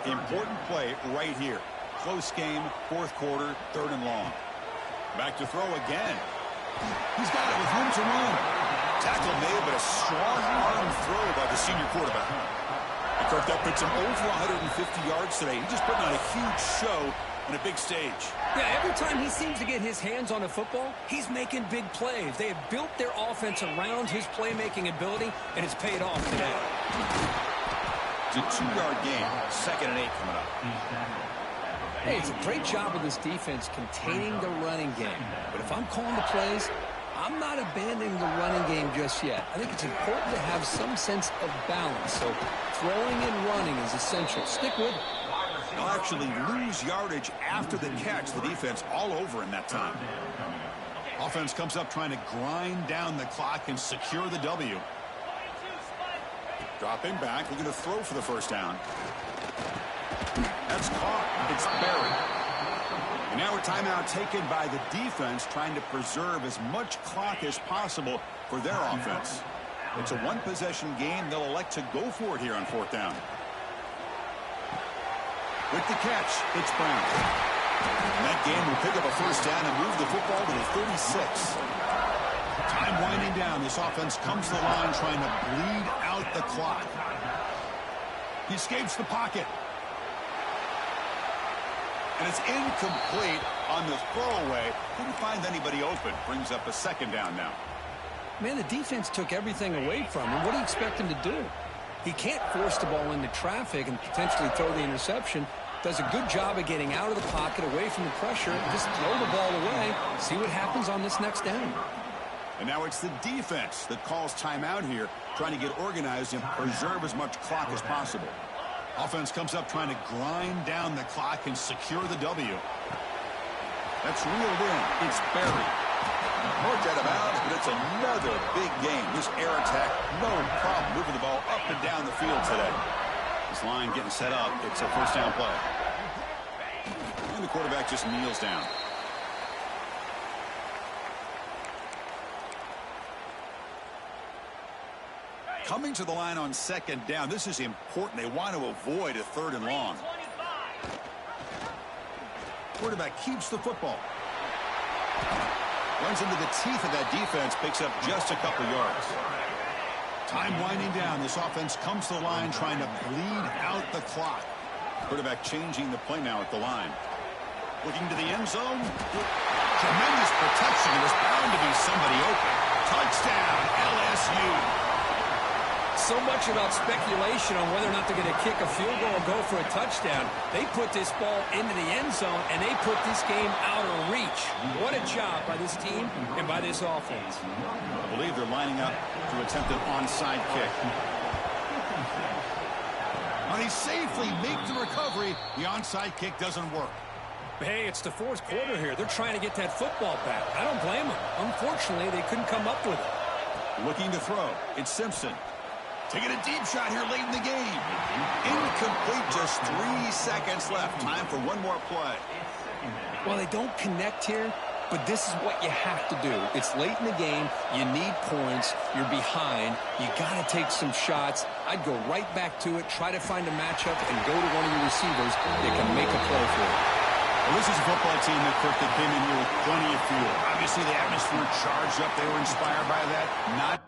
Important play right here. Close game, fourth quarter, 3rd and long. Back to throw again. He's got it with room to run. Tackle made, but a strong arm throw by the senior quarterback. And Kirk, that puts him over 150 yards today. He's just putting on a huge show on a big stage. Yeah, every time he seems to get his hands on a football, he's making big plays. They have built their offense around his playmaking ability, and it's paid off today. It's a 2-yard gain. 2nd and 8 coming up. Hey, it's a great job of this defense containing the running game. But if I'm calling the plays, I'm not abandoning the running game just yet. I think it's important to have some sense of balance. So throwing and running is essential. Stick with it. They'll actually lose yardage after the catch. The defense all over in that time. Offense comes up trying to grind down the clock and secure the W. Dropping back, looking to throw for the first down. That's caught. It's buried. And now a timeout taken by the defense, trying to preserve as much clock as possible for their offense. It's a one-possession game. They'll elect to go for it here on 4th down. With the catch, it's Brown. And that game will pick up a first down and move the football to the 36. Time winding down. This offense comes to the line trying to bleed out the clock. He escapes the pocket. And it's incomplete on the throwaway. Couldn't find anybody open. Brings up a 2nd down now. Man, the defense took everything away from him. What do you expect him to do? He can't force the ball into traffic and potentially throw the interception. Does a good job of getting out of the pocket, away from the pressure, and just throw the ball away. See what happens on this next down. And now it's the defense that calls timeout here, trying to get organized and preserve as much clock as possible. Offense comes up trying to grind down the clock and secure the W. That's reeled in. It's buried. Marked out of bounds, but it's another big game. This air attack, no problem moving the ball up and down the field today. This line getting set up. It's a first down play. And the quarterback just kneels down. Coming to the line on 2nd down. This is important. They want to avoid a 3rd and long. Quarterback keeps the football. Runs into the teeth of that defense. Picks up just a couple yards. Time winding down. This offense comes to the line trying to bleed out the clock. Quarterback changing the play now at the line. Looking to the end zone. Tremendous protection. There's bound to be somebody open. Touchdown, LSU. So much about speculation on whether or not they're going to kick a field goal or go for a touchdown. They put this ball into the end zone, and they put this game out of reach. What a job by this team and by this offense. I believe they're lining up to attempt an onside kick. When he safely makes the recovery, the onside kick doesn't work. Hey, it's the fourth quarter here. They're trying to get that football back. I don't blame them. Unfortunately, they couldn't come up with it. Looking to throw. It's Simpson. Taking a deep shot here late in the game. Incomplete, just 3 seconds left. Time for one more play. Well, they don't connect here, but this is what you have to do. It's late in the game. You need points. You're behind. You got to take some shots. I'd go right back to it, try to find a matchup, and go to one of your receivers that can make a play for it. Well, this is a football team that came in here with plenty of fuel. Obviously, the atmosphere charged up. They were inspired by that. Not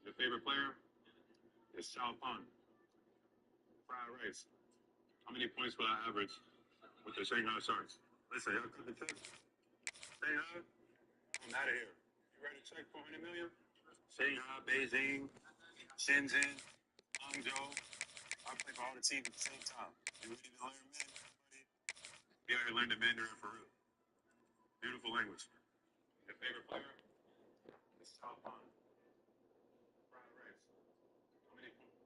Your favorite player is Shao Pan. Fried rice. How many points will I average with the Shanghai Sharks? Listen, y'all cut the check. Shanghai, I'm out of here. You ready to check for 100 million? Shanghai, Beijing, Shenzhen, Hangzhou. I play for all the teams at the same time. You ready to learn Mandarin, buddy? Be out here learning Mandarin for real. Beautiful language. Your favorite player is Shao Pan. Fried rice. How many points?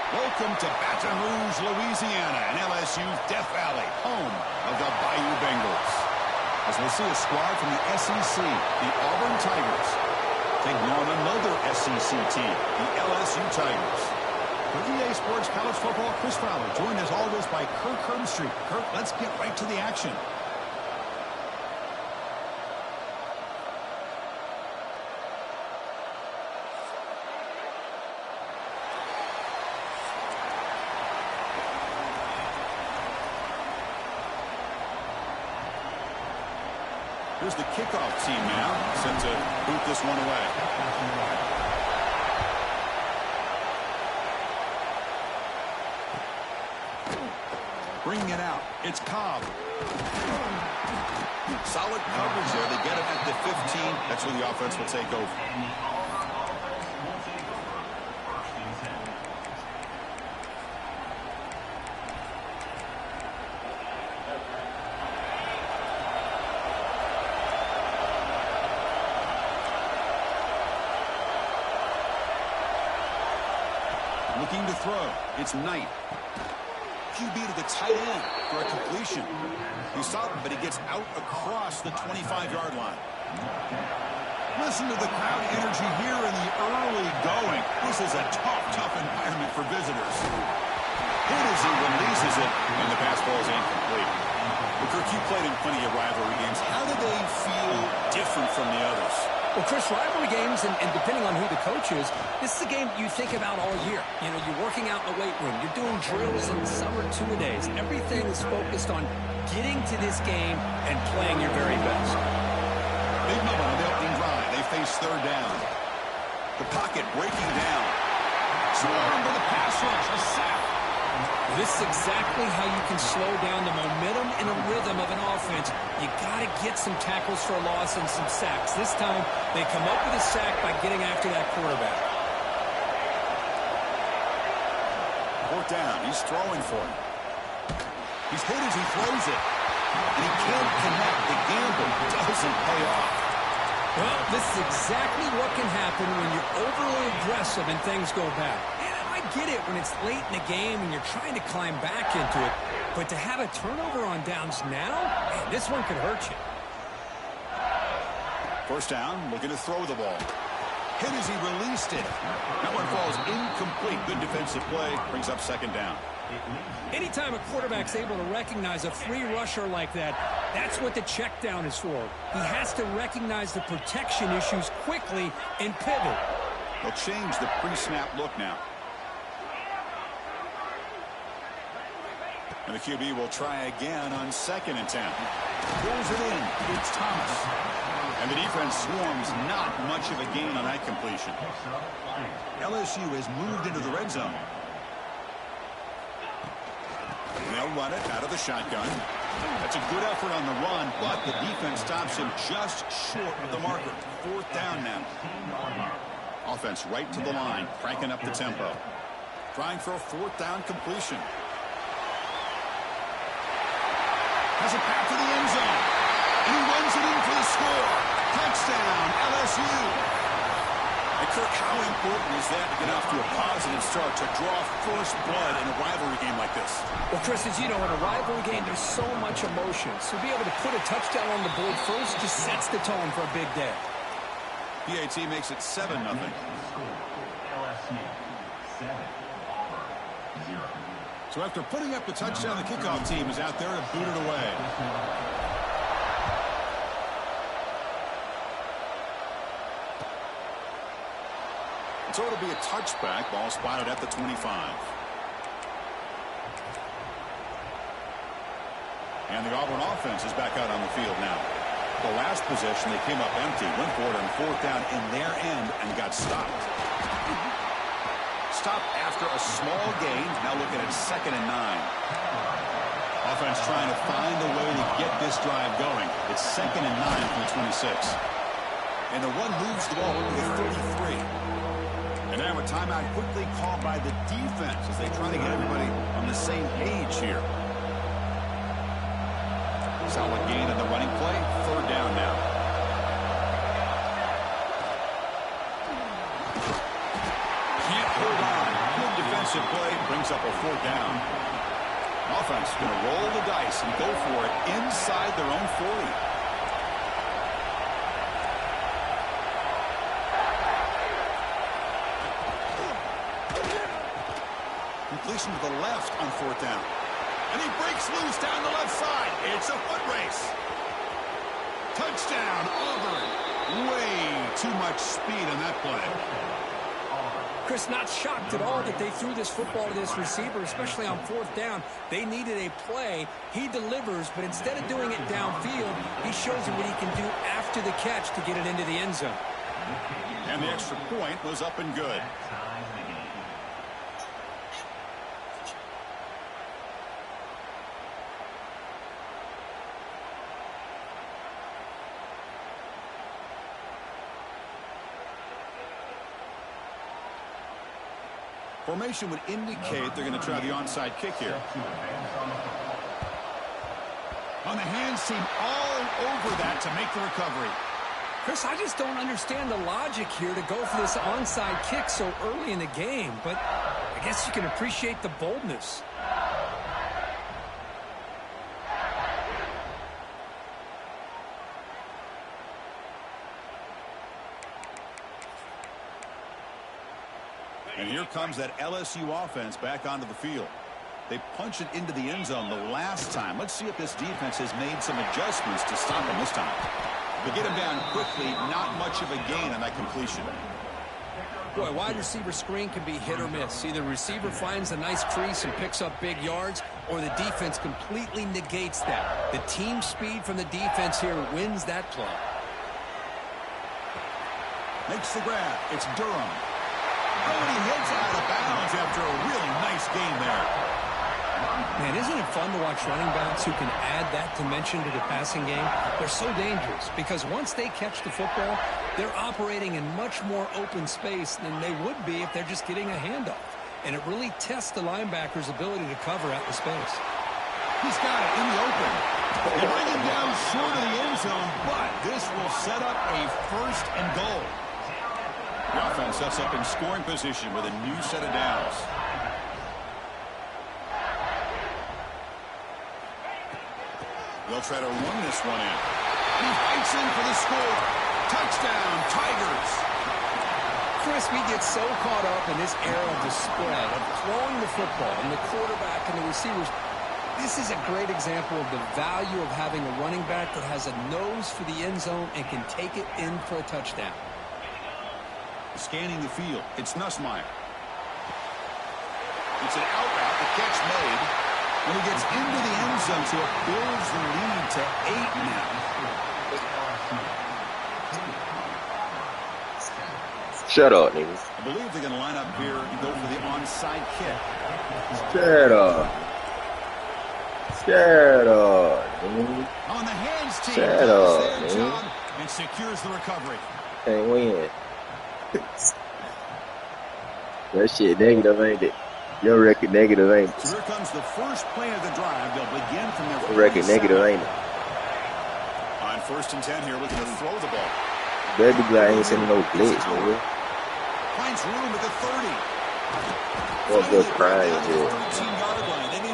Welcome to Baton Rouge, Louisiana, and LSU's Death Valley, home of the Bayou Bengals. As we'll see a squad from the SEC, the Auburn Tigers, taking on another SEC team, the LSU Tigers. For EA Sports College Football, Chris Fowler, joined as always by Kirk Herbstreit. Kirk, let's get right to the action. Here's the kickoff team now, set to boot this one away. Bringing it out, it's Cobb. Solid coverage there. They get it at the 15. That's where the offense will take over. Looking to throw. It's Knight. QB to the tight end for a completion. He's solid, but he gets out across the 25-yard line. Listen to the crowd energy here in the early going. This is a tough environment for visitors. Hit as he releases it, and the pass ball is incomplete. Well, Kirk, you played in plenty of rivalry games. How do they feel different from the others? Well, Chris, rivalry games, and depending on who the coach is, this is a game you think about all year. You know, you're working out in the weight room. You're doing drills in summer two-a-days. Everything is focused on getting to this game and playing your very best. Big moment on the opening drive. They face third down. The pocket breaking down. Swarmed by the pass rush. A sack. This is exactly how you can slow down the momentum and a rhythm of an offense. You got to get some tackles for a loss and some sacks. This time, they come up with a sack by getting after that quarterback. Fourth down. He's throwing for it. He's hit as he throws it. And he can't connect. The gamble doesn't pay off. Well, this is exactly what can happen when you're overly aggressive and things go bad. I get it when it's late in the game and you're trying to climb back into it, but to have a turnover on downs now, man, this one could hurt you. First down, looking to throw the ball. Hit as he released it. That one falls incomplete. Good defensive play. Brings up second down. Anytime a quarterback's able to recognize a free rusher like that, that's what the check down is for. He has to recognize the protection issues quickly and pivot. They'll change the pre-snap look now. And the QB will try again on second and 10. Pulls it in. It's Thomas. And the defense swarms. Not much of a gain on that completion. LSU has moved into the red zone. And they'll run it out of the shotgun. That's a good effort on the run, but the defense stops him just short of the marker. Fourth down now. Offense right to the line, cranking up the tempo. Trying for a fourth down completion. Has a path to the end zone. And he runs it in for the score. Touchdown, LSU. And Kirk, how important is that to get off to a positive start, to draw first blood in a rivalry game like this? Well, Chris, as you know, in a rivalry game, there's so much emotion. So to be able to put a touchdown on the board first just sets the tone for a big day. PAT makes it 7-0. So after putting up the touchdown, the kickoff team is out there to boot it away. So it'll be a touchback. Ball spotted at the 25. And the Auburn offense is back out on the field now. The last possession, they came up empty, went for it on fourth down in their end, and got stopped. Stopped after a small gain. Now looking at 2nd and 9. Offense trying to find a way to get this drive going. It's 2nd and 9 from the 26. And the run moves the ball to the 33. And now a timeout quickly called by the defense as they try to get everybody on the same page here. Solid gain on the running play. 3rd down now. Can't hold on. Good defensive play. Brings up a 4th down. Offense going to roll the dice and go for it inside their own 40. Completion to the left on 4th down. And he breaks loose down the left side. It's a foot race. Touchdown, Auburn. Way too much speed on that play. Chris, not shocked at all that they threw this football to this receiver, especially on 4th down. They needed a play. He delivers, but instead of doing it downfield, he shows you what he can do after the catch to get it into the end zone. And the extra point was up and good. Formation would indicate they're going to try the onside kick here. On the hands team all over that to make the recovery. Chris, I just don't understand the logic here to go for this onside kick so early in the game, but I guess you can appreciate the boldness. And here comes that LSU offense back onto the field. They punch it into the end zone the last time. Let's see if this defense has made some adjustments to stop them this time. But get him down quickly, not much of a gain on that completion. Boy, wide receiver screen can be hit or miss. Either the receiver finds a nice crease and picks up big yards, or the defense completely negates that. The team speed from the defense here wins that play. Makes the grab. It's Durham. Oh, and he heads out of bounds after a really nice game there. Man, isn't it fun to watch running backs who can add that dimension to the passing game? They're so dangerous because once they catch the football, they're operating in much more open space than they would be if they're just getting a handoff. And it really tests the linebacker's ability to cover out the space. He's got it in the open. They bring him down short of the end zone, but this will set up a 1st and goal. The offense sets up in scoring position with a new set of downs. They'll try to run this one in. He fights in for the score. Touchdown, Tigers. Chris, we get so caught up in this era of the spread, of throwing the football, and the quarterback and the receivers. This is a great example of the value of having a running back that has a nose for the end zone and can take it in for a touchdown. Scanning the field, it's Nussmeier. It's an out route, the catch made. When he gets into the end zone, so it builds the lead to 8 now. Shut up, niggas. I believe they're going to line up here and go for the onside kick. Shut up. Shut up, nigga. On the hands team, Shut does up, their man. job and secures the recovery. Can't win. That shit negative, ain't it? Your record negative, ain't it? So here comes the first play of the drive. They'll begin from their Your record 47. negative, ain't it? On 1st and 10 here, looking to throw the ball. Baby glad I ain't sending no blitz, nigga. Finds room at the 30. What's up, crying, dude?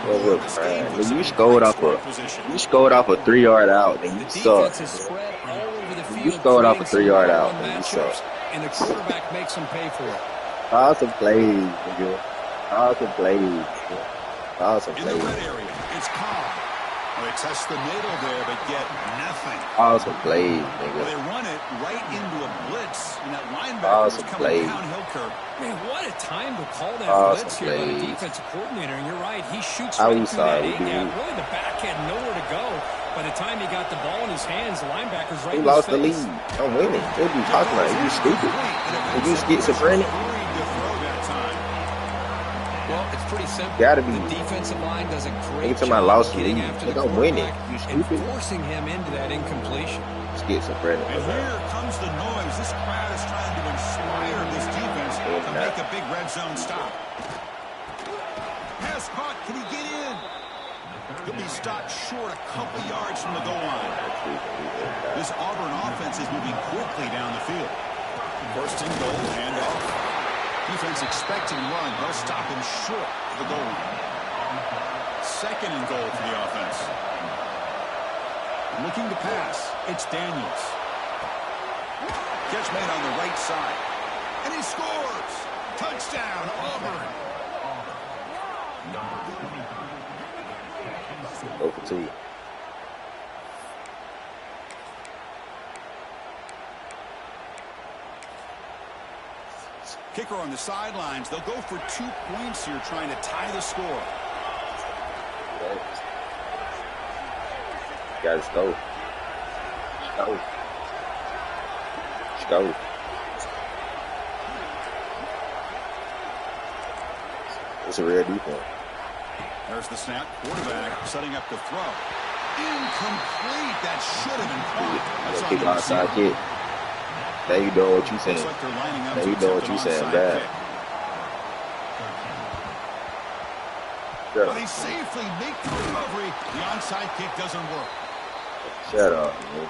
What's up, crying? Nigga, you scored off a 3-yard out, nigga. You The suck. defense is spread all over the field. You scored off a creating 3-yard some out, one-on-one man. You suck. matchups, and the quarterback makes them pay for it. Call some plays, nigga. Call some plays, nigga. Call some In the plays. red area, it's Cobb. Well, they test the middle there, but get nothing. Call some plays, Well, nigga. they run it right into a blitz, and that linebacker Call was some coming plays. downhill, Kirk. Man, what a time to call that Call blitz some here by the plays. defensive coordinator. And you're right, he shoots I right was through that sorry, A-gap. dude. Really, the back had nowhere to go. By the time he got the ball in his hands, the linebacker's right Who in his lost the face. lead? I'm winning. What are you talking about? You stupid. Are you schizophrenic? Well, it's pretty simple. Gotta be. The defensive line does a great Anytime I job lost the getting lead, after like, the I'm winning. quarterback You and stupid. forcing him into that incompletion. Schizophrenic. And here comes the noise. This crowd is trying to inspire this defense to make a big red zone stop. Pass caught. Can he get in? He'll be stopped short a couple yards from the goal line. This Auburn offense is moving quickly down the field. First and goal, handoff. Defense expecting run. They'll stop him short of the goal line. Second and goal for the offense. Looking to pass. It's Daniels. Catch made on the right side. And he scores. Touchdown, Auburn. Go for 2. Kicker on the sidelines. They'll go for 2 points here, trying to tie the score. Guys, go. Go. Let's go. It's a real defense. There's the snap. Quarterback setting up to throw. Incomplete. That should have been caught. That's on Kick the outside receiver. kick. Now you doing what you saying. Looks like they're lining up Now to you doing what attempt you an saying onside bad. kick. Shut But up. they safely make the recovery. The onside kick doesn't work. Shut up, man.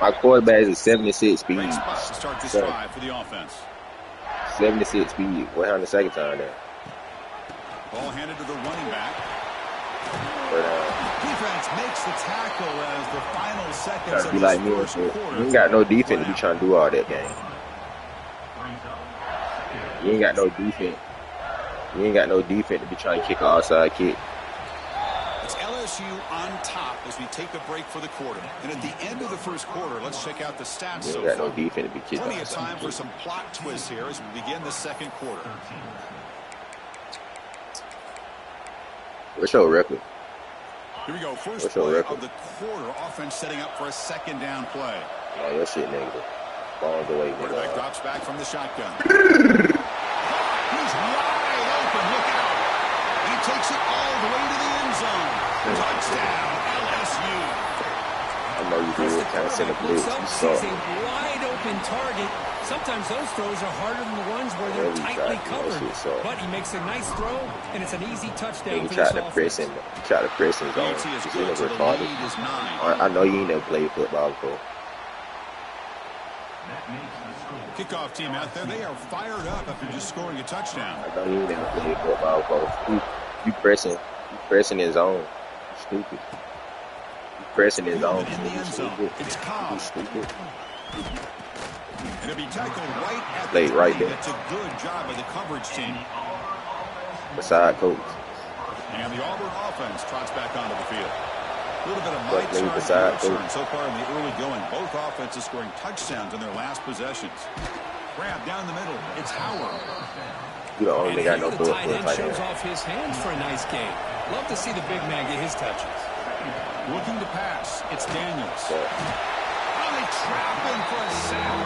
My quarterback is a 76 speed. Great spot to start this Shut up. drive for the offense. 76 speed. What happened the second time there? Ball handed to the running back. But, Defense makes the tackle as the final seconds gotta of be this like me and first shit. quarter. You ain't got no defense to be trying to do all that game. You ain't got no defense. You ain't got no defense to be trying to kick an outside kick. It's LSU on top as we take a break for the quarter. And at the end of the first quarter, let's check out the stats You so ain't got far. no defense to be kicking Plenty of outside time for kick. some plot twists here as we begin the second quarter. What's your record? Here we go. First What's your play record? of the quarter. Offense setting up for a second down play. Oh, your shit negative. Balls away, Quarterback nigga. drops back from the shotgun. He's wide open. Look out. He takes it all the way to the end zone. Touchdown, LSU. I know you Chris, do the it. Kind of send a quarterback blitz. looks up, You sees suck. a wide open target. Sometimes those throws are harder than the ones where they're Yeah, we tightly tried to. That covered. shit sucked. But he makes a nice throw, and it's an easy touchdown He for tried this to press him. offense. He tried to press his zone. BT is He's good, a so the retarded. lead is 9. I know you ain't never played football before. Kickoff team out there. They are fired up after just scoring a touchdown. I know you ain't never played football before. You pressing his zone. You stupid. You pressing his zone. In the You end zone. stupid. It's You Cobb. stupid. And it'll be tackled right at Played the right 20. there. That's a good job of the coverage team. Beside coach. And the Auburn offense trots back onto the field. A little bit of But Mike's maybe turn beside to your coach. turn so far in the early going. Both offenses scoring touchdowns in their last possessions. Grab down the middle. It's Howard. You the only And got no here the bullet tight for a end tight shows end. off his hands for a nice game. Love to see the big man get his touches. Looking to pass. It's Daniels. Yeah. Oh, they trap him for a sack.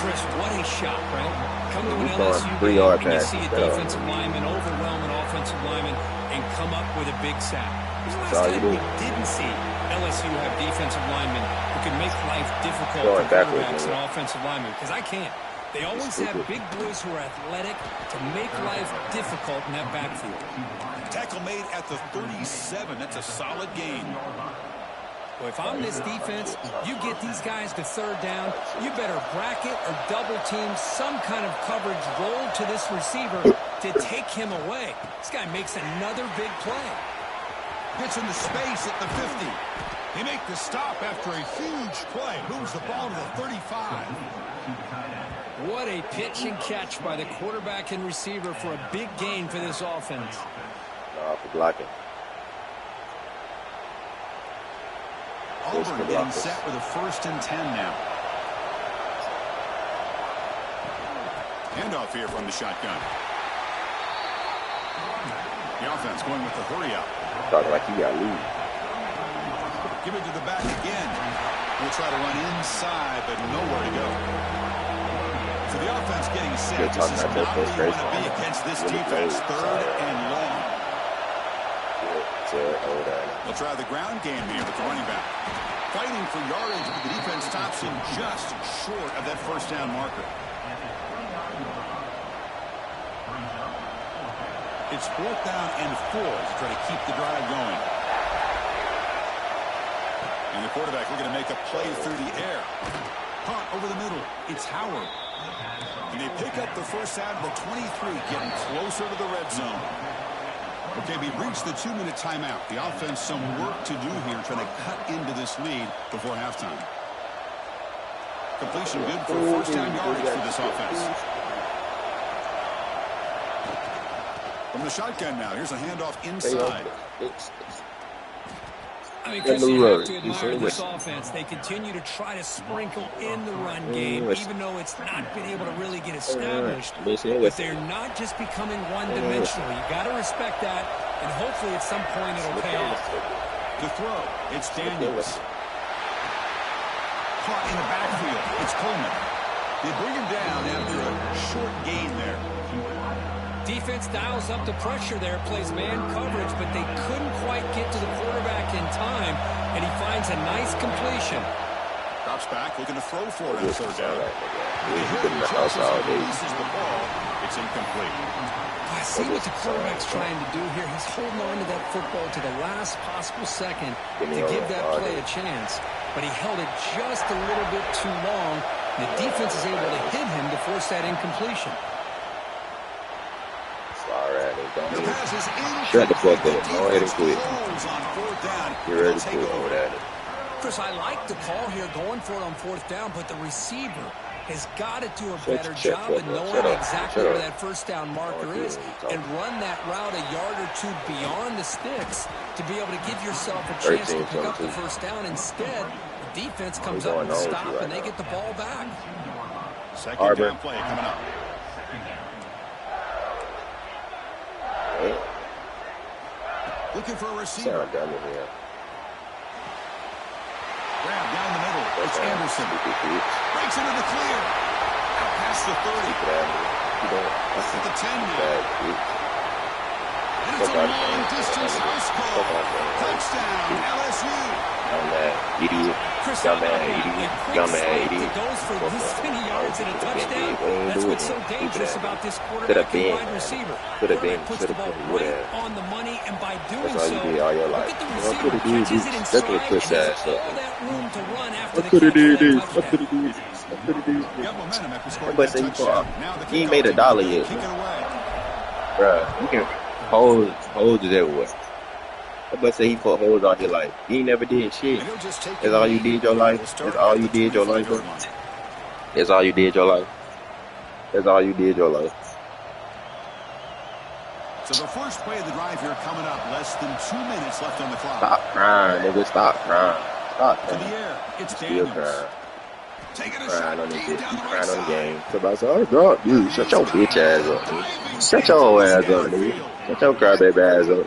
Chris, what a shot, right? Come to an He's throwing LSU 3 game yard and you passes. see a defensive lineman overwhelm an offensive lineman and come up with a big sack. When's the That's last all you time we do. didn't see LSU have defensive linemen who can make life difficult Going for backwards, quarterbacks and man. offensive linemen? Because I can't. They always have stupid. big boys who are athletic to make life difficult in that backfield. Tackle made at the 37. That's a solid gain. Well, if I'm this defense, you get these guys to third down, you better bracket or double team some kind of coverage roll to this receiver to take him away. This guy makes another big play. Gets into space at the 50. They make the stop after a huge play. Moves the ball to the 35. What a pitch and catch by the quarterback and receiver for a big gain for this offense. For blocking. Auburn getting set with a 1st and 10 now. Handoff here from the shotgun. The offense going with the hurry up. Talking like he got lead. Give it to the back again. We'll try to run inside, but nowhere to go. So the offense getting set. This is not where you want to be against this defense. 3rd and long. They'll try the ground game here with the running back. Fighting for yardage, but the defense stops him just short of that 1st down marker. It's 4th down and 4 to try to keep the drive going. And the quarterback looking to make a play through the air. Caught over the middle. It's Howard. And they pick up the 1st out of the 23, getting closer to the red zone. Okay, we've reached the 2-minute timeout. The offense some work to do here, trying to cut into this lead before halftime. Completion good for 1st down yardage for this offense. From the shotgun now, here's a handoff inside. I mean, Chris, you have to admire this offense. They continue to try to sprinkle in the run game, even though it's not been able to really get established. But they're not just becoming one-dimensional. You got to respect that, and hopefully at some point it'll pay off. To throw, it's Daniels. Caught in the backfield, it's Coleman. They bring him down after a short gain there. Defense dials up the pressure there, plays man coverage, but they couldn't quite get to the quarterback in time, and he finds a nice completion. Drops back, looking to throw for it on 3rd down. Releases the ball. It's incomplete. I see what the quarterback's trying to do here. He's holding on to that football to the last possible second to give that play a chance, but he held it just a little bit too long. The defense is able to hit him to force that incompletion. Shut the fuck up. Go ahead and quit. You're ready to quit over that. Chris, I like the call here going for it on 4th down, but the receiver has got to do a better job of knowing exactly where that 1st down marker is and run that route a yard or 2 beyond the sticks to be able to give yourself a chance to pick up the 1st down. Instead, the defense comes up with a stop and they get the ball back. 2nd down play coming up. Looking for a receiver. Grab down the middle. It's Anderson. Breaks into the clear. Out past the 30. That's at the 10 now. And it's a long-distance house call. Touchdown, LSU. Idiot. Chris, Young man, idiot. It goes for this many yards and a touchdown. That's what's so dangerous about this quarterback and wide receiver. Quarterback puts the ball right on the money, and by doing so, look at the receiver, catches it in stride, and has all that room to run after the touchdown. But say he ain't made $1 yet. Bruh, you can hold it everywhere. But say he put holes on your life. He never did shit. That's all you did your life. That's all you did your life, bro. That's all you did your life. That's all you did your life. So the first play of the drive here coming up. Less than 2 minutes left on the clock. Stop crying, nigga. Stop crying. Stop to crying. the air. It's Still Daniels. crying. Taking a Crying shot on the deep game. down You the crying right on the side. game. So I said, oh, bro, dude, shut your bitch ass up, nigga. Shut your ass up, nigga. Shut your crybaby ass up.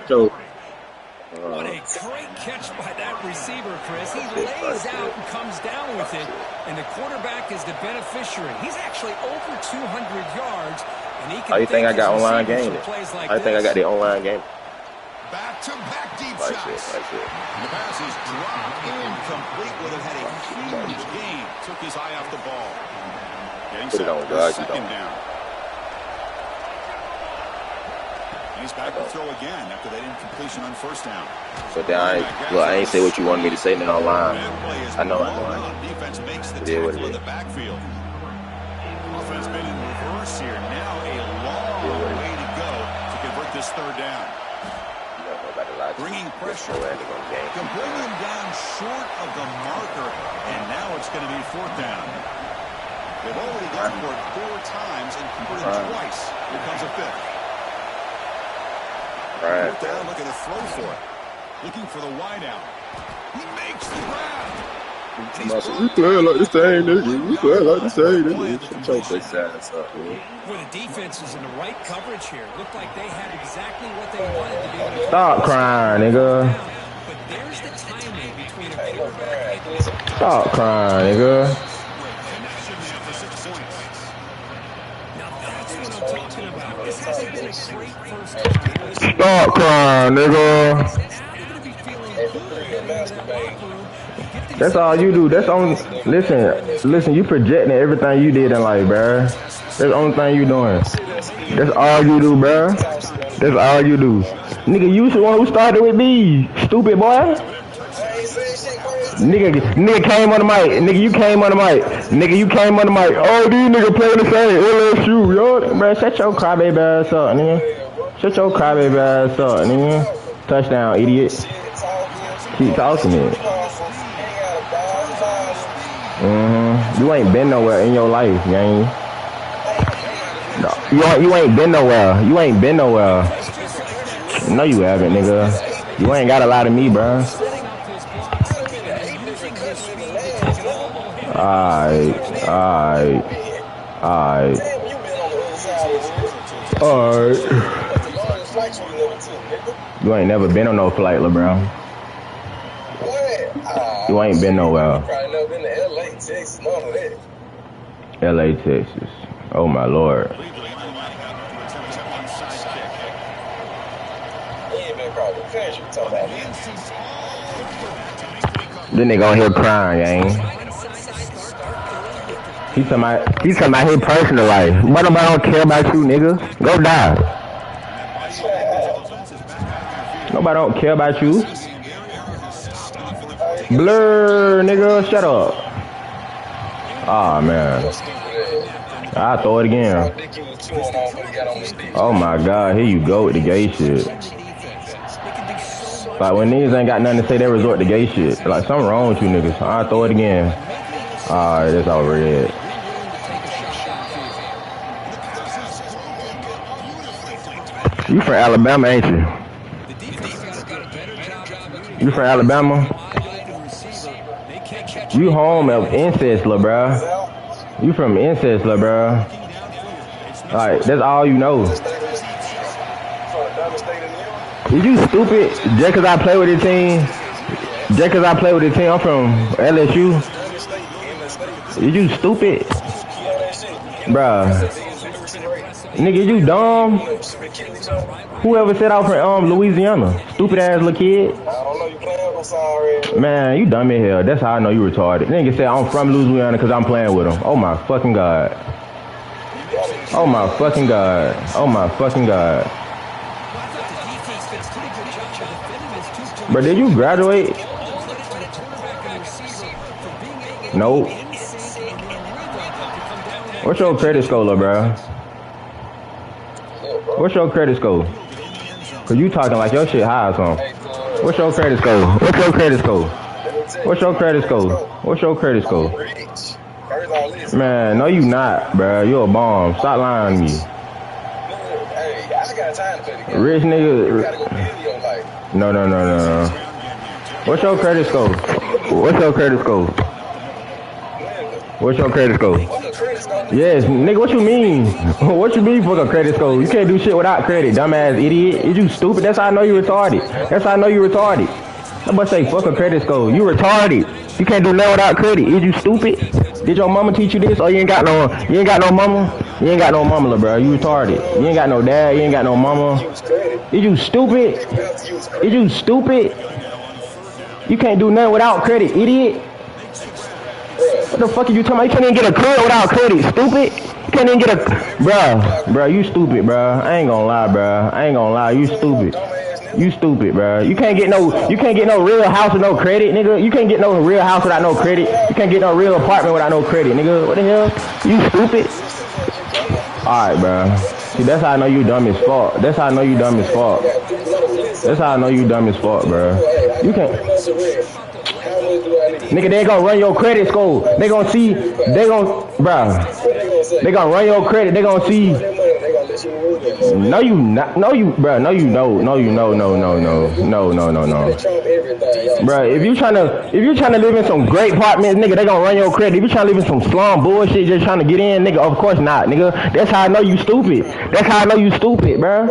So, what a great catch by that receiver, Chris. He lays out and comes down with it, and the quarterback is the beneficiary. He's actually over 200 yards, and he can how you think I got online game? Like how you think I got the online game? Back-to-back deep Like shots. shit. The pass is dropped incomplete. Would have had a huge gain. Took his eye off the ball. Getting Put it set on for God, you 2nd don't. down. He's back to throw again after that incompletion on 1st down. So then I ain't say what you wanted me to say now online. I know. Defense makes the It is what tackle it in the is. backfield. Offense been in reverse here. Now a long way to go to convert this 3rd down. You don't know about the bringing pressure. Can bring him down short of the marker, and now it's going to be 4th down. They've already gone for it 4 times and converted twice. Here comes a 5th. 4th down, looking to throw for it. Looking for the wideout. He makes the grab. We play like the same nigga. We play like the same nigga. Choke this ass up, man. Well, the defense is in the right coverage here. Looked like they had exactly what they wanted to be able to. Stop crying, nigga. But there's the timing between a quarterback and Stop crying, nigga. now that's what I'm talking about. This hasn't been a great first time. Stop crying, nigga. Now they're going to be feeling good in that locker room. That's all you do. That's on. Listen. You projecting everything you did in life, bruh. That's the only thing you doing. That's all you do, bruh. That's all you do. Nigga, you the one who started with me, stupid boy. Nigga came on the mic. Nigga, you came on the mic. Nigga, you came on the mic. Oh, these niggas playing the same LSU, yo. Man, shut your crybaby ass up, nigga. Shut your crybaby ass up, nigga. Touchdown, idiot. Keep talking it. You ain't been nowhere in your life, gang. No, you ain't been nowhere. You ain't been nowhere. No, you haven't, nigga. You ain't got a lot of me, bro. Alright. You ain't never been on no flight, LeBron. You ain't been nowhere. Probably never been to LA, Texas, none of that. LA, Texas. Oh my lord. You ain't been across the country talking about This nigga on here crying, gang. He's talking about his personal life. But nobody don't care about you, nigga. Go die. Nobody don't care about you. Blur, nigga, shut up. Aw, man. I'll throw it again. Oh my god, here you go with the gay shit. Like when niggas ain't got nothing to say, they resort to gay shit. Like something wrong with you niggas. I'll throw it again. Alright, that's overrated. You from Alabama, ain't you? You from Alabama? You home of incest, lil' bruh. You from incest, lil' bruh. Like, that's all you know. Is you stupid? Just cause I play with the team? Just cause I play with the team, I'm from LSU? Is you stupid? Bruh. Nigga, you dumb? Whoever said I was from Louisiana? Stupid ass little kid. Man, you dumb as hell. That's how I know you retarded. Nigga said I'm from Louisiana because I'm playing with him. Oh my fucking god. Oh my fucking god. Oh my fucking god. Bro, did you graduate? Nope. What's your credit score, bro? What's your credit score? Cause you talking like your shit high or something. What's your credit score? What's your credit score? What's your credit score? What's your credit score? Man, no you not, bro. You a bomb. Stop lying to me. Rich nigga. No. What's your credit score? What's your credit score? What's your credit score? Yes, nigga, what you mean? What you mean for a credit score? You can't do shit without credit, dumbass idiot. Is you stupid? That's how I know you retarded. That's how I know you retarded. I'm about to say fuck a credit score. You retarded. You can't do nothing without credit. Is you stupid? Did your mama teach you this? Or you ain't got no mama? You ain't got no mama, bro. You retarded. You ain't got no dad. You ain't got no mama. Is you stupid? Is you stupid? You can't do nothing without credit, idiot. What the fuck are you talking about? You can't even get a credit without credit, stupid. You can't even get a... Bruh, you stupid, bruh. I ain't gonna lie, bruh. I ain't gonna lie, you stupid. You stupid, bruh. You can't get no real house with no credit, nigga. You can't get no real house without no credit. You can't get no real apartment without no credit, nigga. What the hell? You stupid? Alright, bruh. See, that's how I know you dumb as fuck. That's how I know you dumb as fuck. That's how I know you dumb as fuck, bro. You can't. Nigga, they gonna run your credit score. They gonna see. They gonna, bro. They gonna run your credit. They gonna see. No, you not. No, you, bro. No, you know. No, you know. No. Bro, if you tryna live in some great apartments, nigga, they gonna run your credit. If you tryna live in some slum bullshit, just trying to get in, nigga, of course not, nigga. That's how I know you stupid. That's how I know you stupid, bro.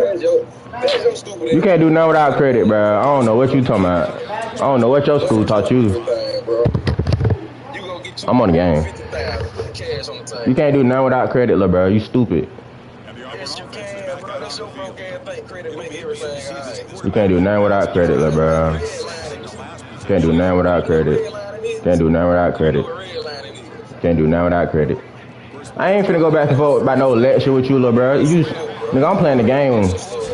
You can't do nothing without credit, bro. I don't know what you talking about. I don't know what your school taught you. I'm on the game. You can't do nothing without credit, little bro. You stupid. You can't do nothing without credit, little bro. Can't do nothing without credit. Can't do nothing without credit. Can't do nothing without credit. I ain't finna go back and forth about no lecture with you, little bro. You just, nigga, I'm playing the game.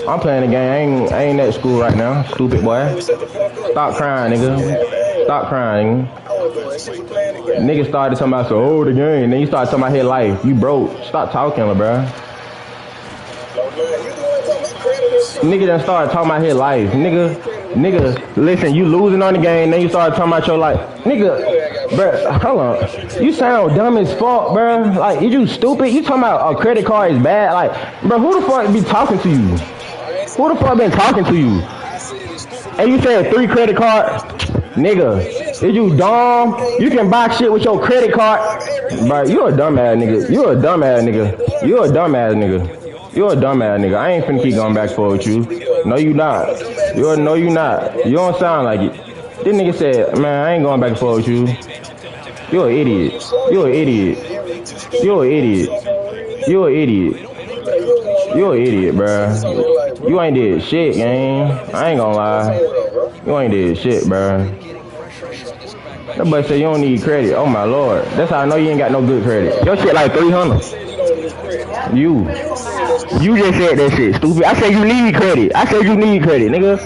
I'm playing the game. I ain't at school right now, stupid boy. Stop crying, nigga. Stop crying. Nigga started talking about, so, the game. Then you started talking about his life. You broke. Stop talking, little bro. Nigga done started talking about his life. Nigga, listen, you losing on the game, then you started talking about your life. Nigga, bruh, hold on. You sound dumb as fuck, bruh. Like, you stupid? You talking about a credit card is bad? Like, bruh, who the fuck be talking to you? Who the fuck been talking to you? And you said 3 credit cards? Nigga, is you dumb? You can buy shit with your credit card. Bruh, you a dumbass nigga. You a dumbass nigga. You a dumbass nigga. You a dumbass nigga. I ain't finna keep going back and forth with you. No, you not. No, you not. You don't sound like it. This nigga said, man, I ain't going back and forth with you. You an idiot. You an idiot. You an idiot. You an idiot. You an idiot, bruh. You ain't did shit, gang. I ain't gonna lie. You ain't did shit, bruh. That boy said you don't need credit. Oh my lord. That's how I know you ain't got no good credit. Your shit like 300. You just said that shit, stupid. I said you need credit. I said you need credit, nigga.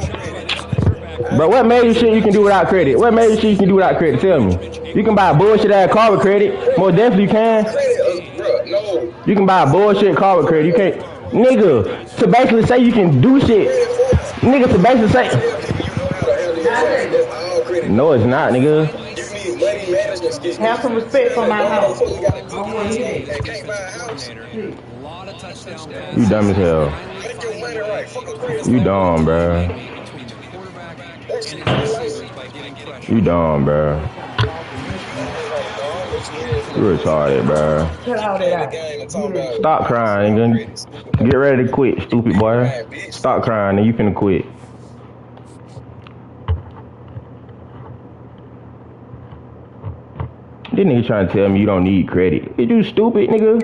Bro, what major shit you can do without credit? What major shit you can do without credit? Tell me. You can buy a bullshit ass car with credit. More definitely you can. You can buy a bullshit car with credit. You can't. Nigga, to basically say you can do shit. Nigga, to basically say. No, it's not, nigga. Have some respect for my house. You dumb as hell. You dumb, bro. You dumb, bro. You retarded, bro. Stop crying, nigga. Get ready to quit, stupid boy. Stop crying, nigga. You finna quit. This nigga trying to tell me you don't need credit. Is you stupid, nigga?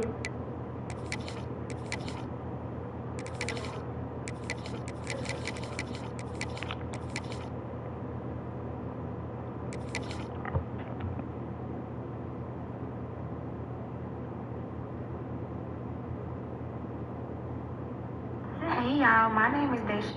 Hey y'all, my name is Daisha.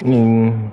Mm.